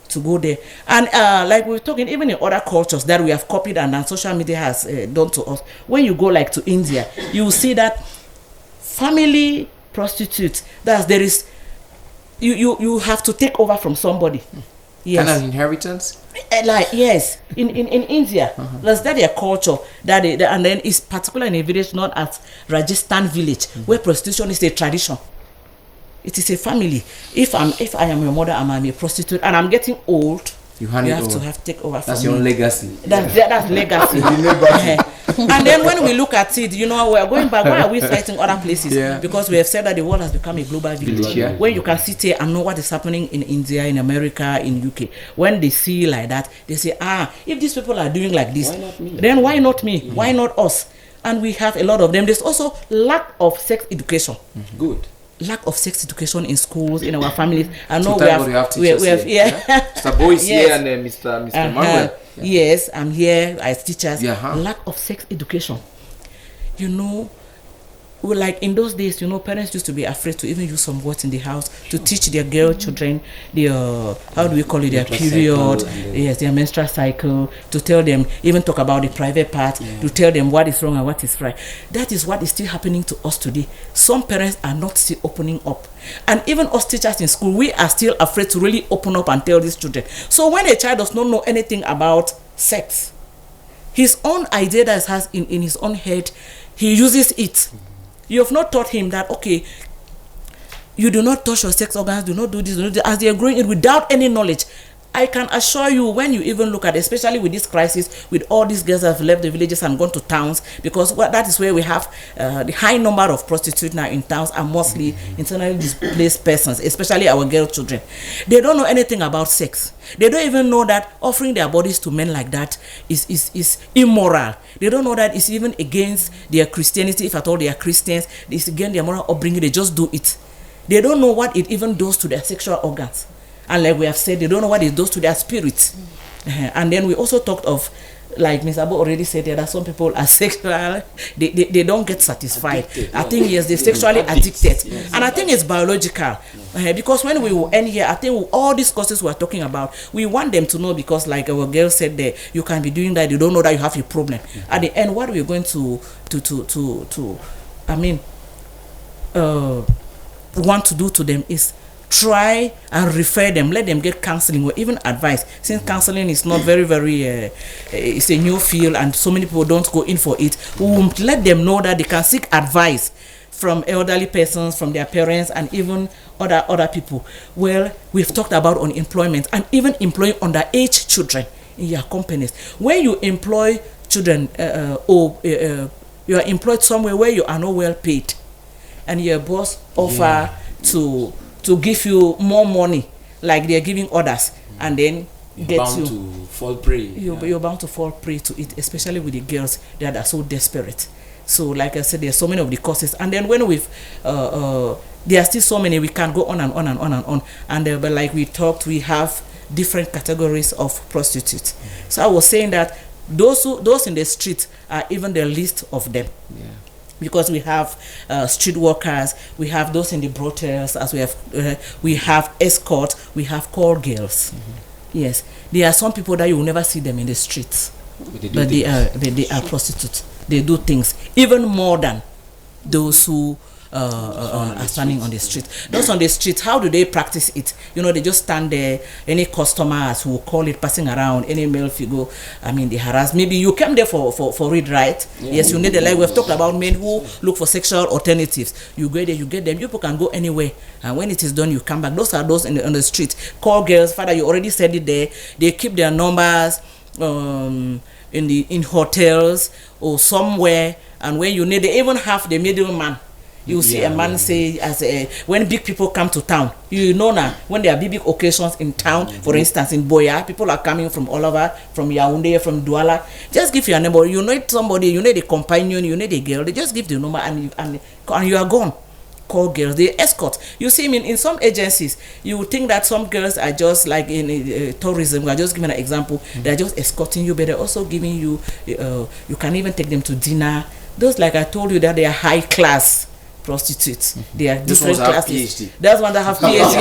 to go there. And like we're talking, even in other cultures that we have copied and social media has done to us, when you go like to India, you will see that family prostitutes, there is you have to take over from somebody. Kind of inheritance? Yes. In India, there's that their culture and then it's particular in a village known as Rajasthan village, where prostitution is a tradition. It is a family. If I am your mother, I'm a prostitute, and I'm getting old, you have to take over. That's your own legacy. That's legacy. And then when we look at it, we are going back. Why are we fighting other places? Because we have said that the world has become a global village. When you can sit here and know what is happening in India, in America, in UK. When they see like that, they say, if these people are doing like this, then why not me? Why not us? And we have a lot of them. There's also lack of sex education. Good. Lack of sex education in schools, in our families. I know we have teachers here. Mr. Boy is here, and Mr. Manuel. Yes, I'm here as teachers. Lack of sex education. We like in those days, parents used to be afraid to even use some words in the house to teach their girl children their how do we call it, their period, yes, their menstrual cycle, to tell them, even talk about the private part, to tell them what is wrong and what is right. That is what is still happening to us today. Some parents are not still opening up, and even us teachers in school, we are still afraid to really open up and tell these children. So when a child does not know anything about sex, his own idea that he has in his own head, he uses it. You have not taught him that, okay, you do not touch your sex organs, do not do this, do not do that. As they are growing it without any knowledge, I can assure you, when you even look at, especially with this crisis, with all these girls that have left the villages and gone to towns, because that is where we have the high number of prostitutes now in towns are mostly internally displaced persons, especially our girl children. They don't know anything about sex. They don't even know that offering their bodies to men like that is immoral. They don't know that it's even against their Christianity, if at all they are Christians. It's against their moral upbringing. They just do it. They don't know what it even does to their sexual organs. And like we have said, they don't know what it does to their spirits. And then we also talked of, like Ms. Abu already said, that some people are sexual, they don't get satisfied. Addicted. I think, yes, they're sexually addicted. Yes. And I think it's biological. Because when we will end here, I think all these causes we're talking about, we want them to know, because like our girl said there, you can be doing that, you don't know that you have a problem. At the end, what we're going to want to do to them is try and refer them, let them get counseling or even advice, since counseling is not very it's a new field and so many people don't go in for it. We will let them know that they can seek advice from elderly persons, from their parents, and even other people. Well, we've talked about unemployment and even employing underage children in your companies. When you employ children you are employed somewhere where you are not well paid, and your boss offer to give you more money, like they are giving others, and then you're bound to fall prey. You're bound to fall prey to it, especially with the girls that are so desperate. So, like I said, there's so many of the causes, and then when we've there are still so many, we can go on and on and on and on. And but like we talked, we have different categories of prostitutes. So I was saying that those in the street are even the least of them. Yeah. Because we have street workers, we have those in the brothels, as we have escorts, we have call girls. Yes, there are some people that you will never see them in the streets, but they are prostitutes. They do things even more than those who are standing on the street. Those on the street, how do they practice it? They just stand there. Any customers who call it passing around, any male figure, they harass. Maybe you came there for it, right? Yeah. Yes, you need the like we've talked about men who look for sexual alternatives. You go there, you get them. People can go anywhere, and when it is done, you come back. Those are those on the street. Call girls, Father, you already said it there. They keep their numbers in hotels or somewhere, and when you need, they even have the middleman. You see a man say, when big people come to town, now, when there are big occasions in town, for instance, in Boya, people are coming from all over, from Yaoundé, from Douala. Just give your number. You need somebody, you need a companion, you need a girl. They just give the number and you are gone. Call girls, they escort. You see, in some agencies, you would think that some girls are just like in tourism. We are just giving an example. They are just escorting you, but they're also giving you. You can even take them to dinner. Those, like I told you, that they are high class prostitutes. They are different classes. That's one that have PhD.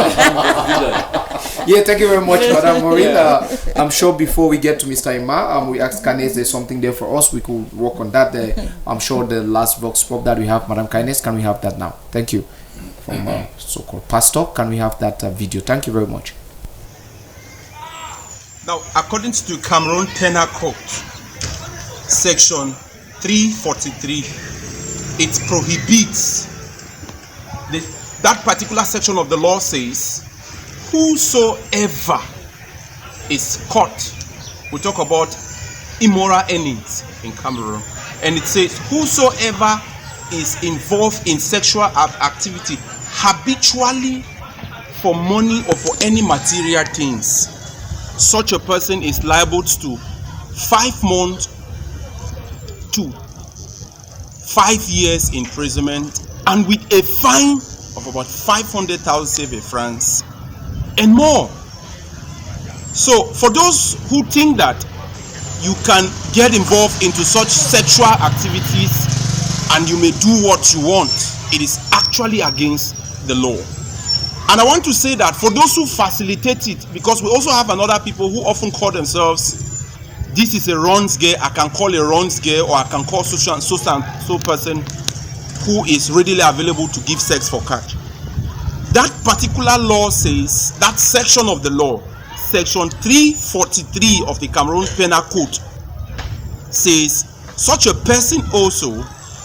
Yeah, thank you very much, Madam Maureen. I'm sure before we get to Mr. Ima, we asked Kines, there's something there for us. We could work on that. I'm sure the last vox pop that we have, Madam Kines, can we have that now? Thank you. From so-called pastor, can we have that video? Thank you very much. Now, according to Cameroon Penal Code, Section 343, it prohibits. That particular section of the law says, whosoever is caught, we talk about immoral earnings in Cameroon, and it says, whosoever is involved in sexual activity habitually for money or for any material things, such a person is liable to 5 months to 5 years imprisonment, and with a fine of about 500,000 CFA francs and more. So for those who think that you can get involved into such sexual activities and you may do what you want, it is actually against the law. And I want to say that for those who facilitate it, because we also have another people who often call themselves, this is a runs girl, I can call a runs girl, or I can call so person who is readily available to give sex for cash. That particular law says, that section of the law, section 343 of the Cameroon Penal Code, says such a person also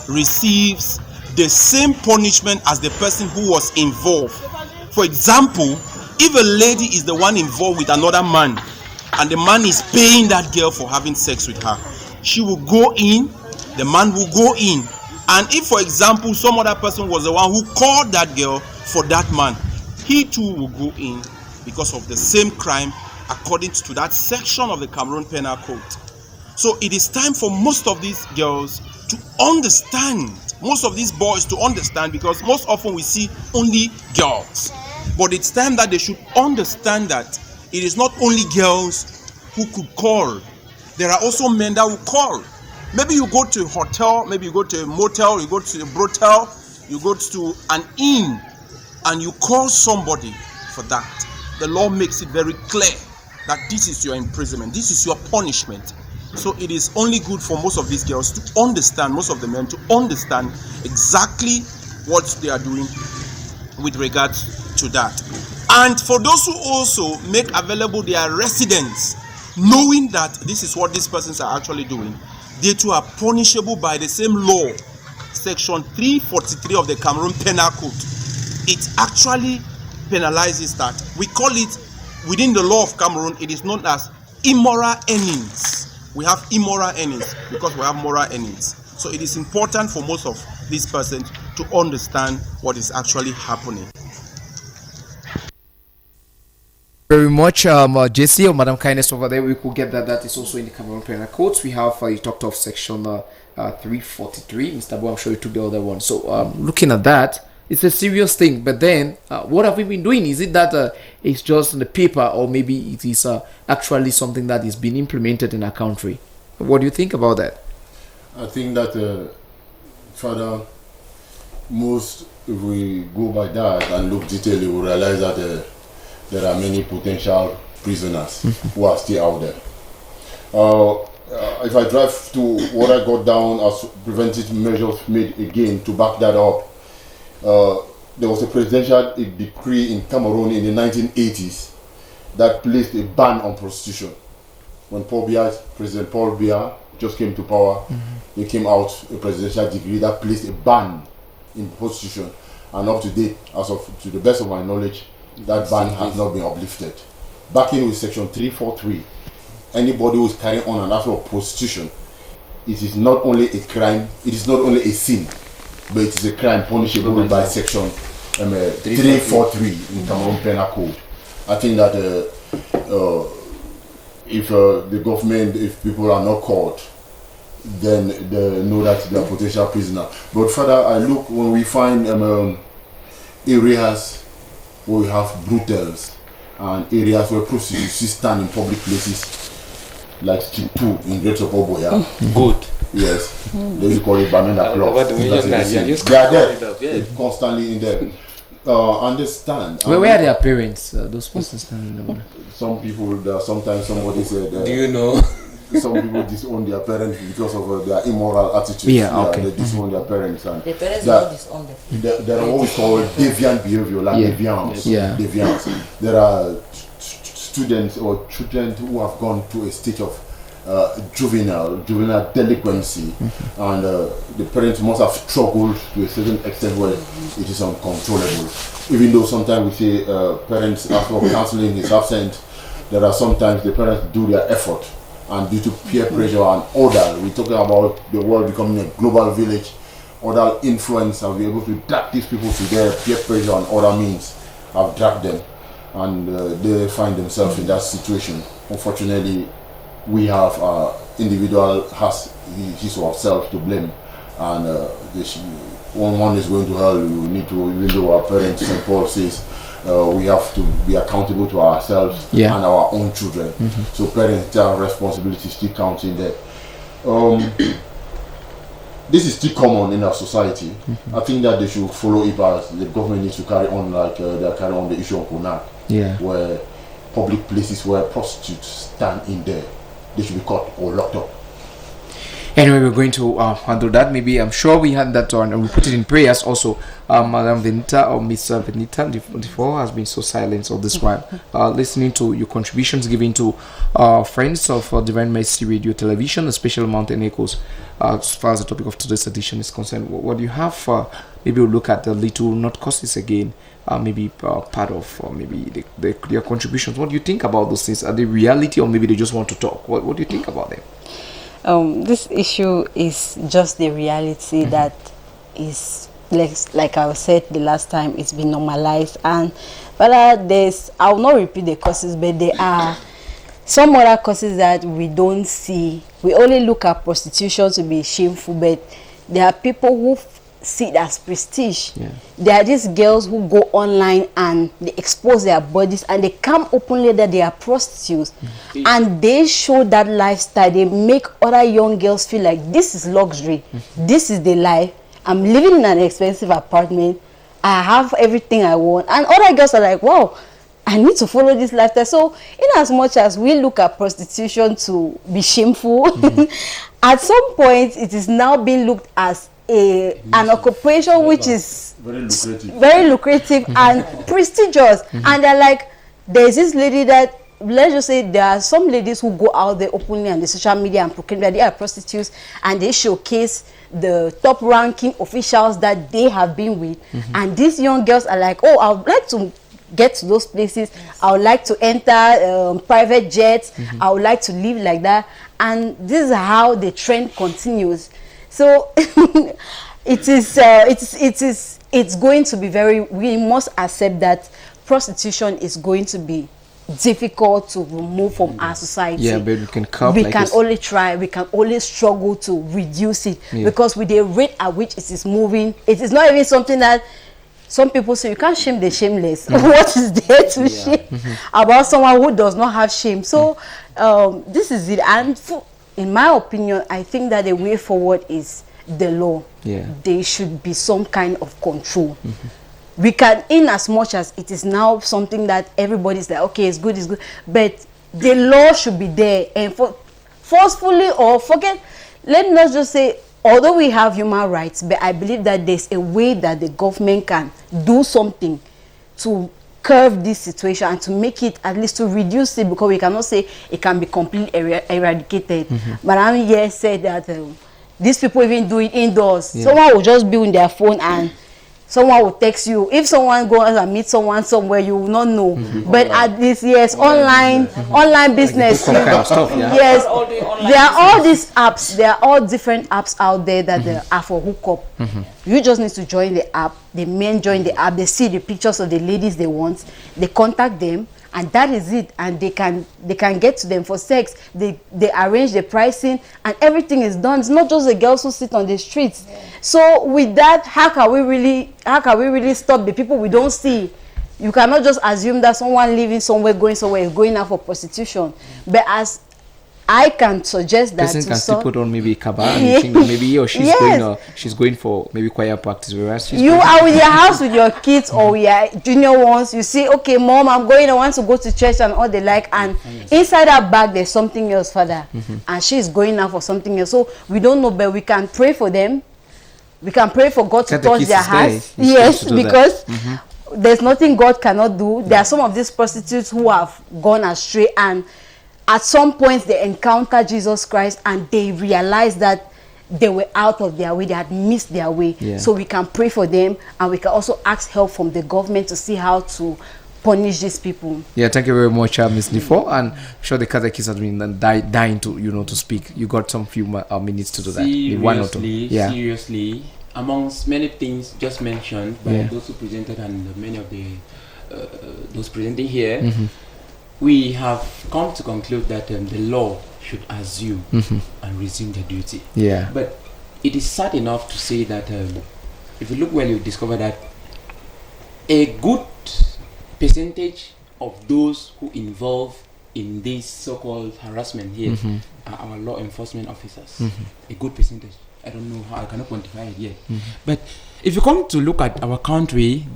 receives the same punishment as the person who was involved. For example, if a lady is the one involved with another man and the man is paying that girl for having sex with her, she will go in, the man will go in. And if, for example, some other person was the one who called that girl for that man, he too will go in because of the same crime according to that section of the Cameroon Penal Code. So it is time for most of these girls to understand, most of these boys to understand, because most often we see only girls. But it's time that they should understand that it is not only girls who could call. There are also men that will call. Maybe you go to a hotel, maybe you go to a motel, you go to a brothel, you go to an inn, and you call somebody for that. The law makes it very clear that this is your imprisonment, this is your punishment. So it is only good for most of these girls to understand, most of the men to understand exactly what they are doing with regards to that. And for those who also make available their residence, knowing that this is what these persons are actually doing, they too are punishable by the same law, section 343 of the Cameroon Penal Code. It actually penalizes that. We call it, within the law of Cameroon, it is known as immoral earnings. We have immoral earnings because we have moral earnings. So it is important for most of these persons to understand what is actually happening. Very much, JC or Madam Kindness over there. We could get that is also in the Cameroon Penal Codes. We have you talked of section 343. Mr. Bo, I'm sure you took the other one. So looking at that, it's a serious thing. But then, what have we been doing? Is it that it's just on the paper, or maybe it is actually something that is being implemented in our country? What do you think about that? I think that, further, most, if we go by that and look detailedly, we realize that there are many potential prisoners who are still out there. If I drive to what I got down as preventive measures made again to back that up, there was a presidential decree in Cameroon in the 1980s that placed a ban on prostitution. When President Paul Biya just came to power, they came out a presidential decree that placed a ban in prostitution. And up to date, to the best of my knowledge, that ban has not been uplifted. Back in with section 343, anybody who is carrying on an act of prostitution, it is not only a crime, it is not only a sin, but it is a crime punishable by section 343 in Cameroon Penal Code. I think that if the government, if people are not caught, then they know that they are potential prisoner. But further, I look when we find areas where we have brothels and areas where prostitutes stand in public places, like Street 2 in Greater Oboya. Good. Yes, they call it Banana Club. They are there, constantly in there. Understand. Where are their parents? Those persons standing there. Some people, sometimes somebody said, Do you know? some people disown their parents because of their immoral attitude. Yeah, okay. They disown their parents. And The parents don't disown them. there are what we call deviant behavior, like deviance. Yeah. Deviance. There are students or children who have gone to a state of juvenile delinquency, and the parents must have struggled to a certain extent where it is uncontrollable. Even though sometimes we say parents, after counseling is absent, there are sometimes the parents do their effort, and due to peer pressure and order, we're talking about the world becoming a global village, other influence have been able to drag these people to their peer pressure and other means have dragged them, and they find themselves in that situation. Unfortunately, we have individual has his or herself to blame, and one is going to hell. We need to, even though our parents, St. Paul says, we have to be accountable to ourselves and our own children. So parental responsibility still counts in there. this is still common in our society. I think that they should follow it as the government needs to carry on like they are carrying on the issue of Kunak, where public places where prostitutes stand in there, they should be caught or locked up. Anyway, we're going to handle that. Maybe I'm sure we had that on, and we put it in prayers also. Madam Venita or Miss Venita before has been so silent all this while, listening to your contributions given to friends of Divine Mercy Radio Television, especially Mountain Echoes. As far as the topic of today's edition is concerned, what do you have? Maybe we'll look at the little not causes again. Maybe part of maybe their contributions. What do you think about those things? Are they reality, or maybe they just want to talk? What do you think about them? This issue is just the reality that is, like I said the last time, it's been normalized. And but I will not repeat the causes, but there are some other causes that we don't see. We only look at prostitution to be shameful, but there are people who see it as prestige. There are these girls who go online and they expose their bodies and they come openly that they are prostitutes, and they show that lifestyle. They make other young girls feel like this is luxury, this is the life. I'm living in an expensive apartment, I have everything I want, and other girls are like, wow, I need to follow this lifestyle. So in as much as we look at prostitution to be shameful, at some point it is now being looked as an occupation which is very lucrative and prestigious. And they're like, there's this lady that, let's just say there are some ladies who go out there openly on the social media and proclaim that they are prostitutes, and they showcase the top ranking officials that they have been with. And these young girls are like, oh, I would like to get to those places. I would like to enter private jets. I would like to live like that. And this is how the trend continues. So it's going to be we must accept that prostitution is going to be difficult to remove from our society. Yeah, but we can cope. We can only try. We can only struggle to reduce it, because with the rate at which it is moving, it is not even something that some people say you can't shame the shameless. What is there to shame about someone who does not have shame? So this is it. And in my opinion, I think that the way forward is the law. There should be some kind of control. We can, in as much as it is now something that everybody's like, okay, it's good, but the law should be there, and forcefully or forget, let us just say, although we have human rights, but I believe that there's a way that the government can do something to curb this situation and to make it, at least to reduce it, because we cannot say it can be completely eradicated. Madam here said that these people even do it indoors. Someone will just be on their phone and someone will text you. If someone goes and meet someone somewhere, you will not know. But at least, online business. Yes, there are all these apps. There are all different apps out there that are for hookup. You just need to join the app. The men join the app. They see the pictures of the ladies they want. They contact them, and that is it. And they can get to them for sex. They arrange the pricing, and everything is done. It's not just the girls who sit on the streets. So with that, how can we really stop the people we don't see? You cannot just assume that someone living somewhere, going somewhere, is going out for prostitution. But as I can suggest that person can still put on maybe cabal and think that maybe he or she's going for maybe choir practice, whereas you are with your house with your kids or your junior ones. You say, okay, mom, I want to go to church and all they like, and inside her bag there's something else, father, and she's going out for something else. So we don't know, but we can pray for them. We can pray for God to touch their hearts. Yes, because there's nothing God cannot do. There are some of these prostitutes who have gone astray, and at some point they encounter Jesus Christ and they realize that they were out of their way, they had missed their way. So we can pray for them, and we can also ask help from the government to see how to punish these people. Thank you very much, Ms. Nifo, and I'm sure the catechists have been dying to to speak. You got some few minutes to do that. One or two. Seriously, amongst many things just mentioned by those who presented and many of the those presenting here, we have come to conclude that the law should assume and resume their duty. But it is sad enough to say that if you look well, you discover that a good percentage of those who involve in this so-called harassment here are our law enforcement officers. A good percentage. I don't know how, I cannot quantify it yet. But if you come to look at our country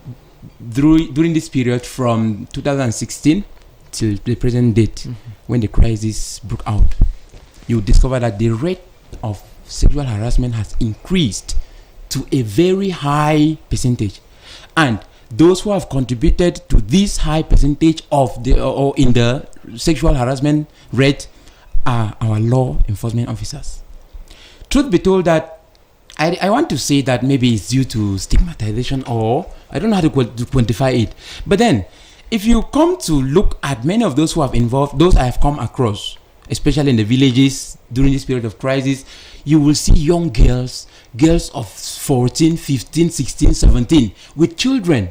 during this period from 2016 till the present date, when the crisis broke out, you discover that the rate of sexual harassment has increased to a very high percentage. And those who have contributed to this high percentage of the or in the sexual harassment rate are our law enforcement officers. Truth be told, that I want to say that maybe it's due to stigmatization, or I don't know how to quantify it. But then, if you come to look at many of those who have involved, those I have come across, especially in the villages during this period of crisis, you will see young girls of 14, 15, 16, 17 with children.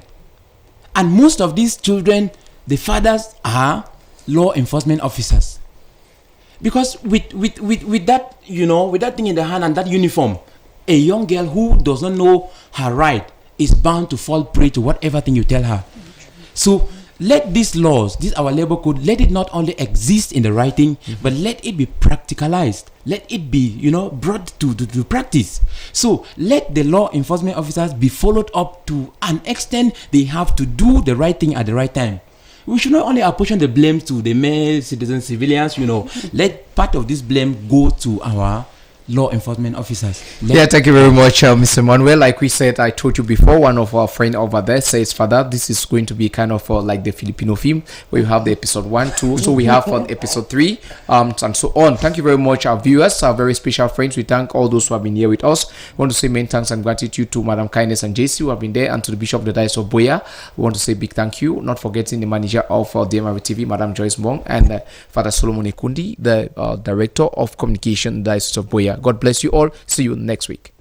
And most of these children, the fathers are law enforcement officers. Because with that, with that thing in the hand and that uniform, a young girl who does not know her right is bound to fall prey to whatever thing you tell her. So let these laws, this our labor code, let it not only exist in the writing, but let it be practicalized. Let it be, brought to practice. So let the law enforcement officers be followed up to an extent they have to do the right thing at the right time. We should not only apportion the blame to the male citizens, civilians, let part of this blame go to our law enforcement officers. Thank you very much, Mr. Manuel. Like we said, I told you before, one of our friends over there says, Father, this is going to be kind of like the Filipino film, where you have the episode 1, 2, so we have episode 3, and so on. Thank you very much, our viewers, our very special friends. We thank all those who have been here with us. We want to say many thanks and gratitude to Madam Kindness and JC who have been there, and to the Bishop of the Diocese of Boya. We want to say big thank you, not forgetting the manager of DMRV TV, Madam Joyce Mong, and Father Solomon Ekundi, the Director of Communication, Diocese of Boya. God bless you all. See you next week.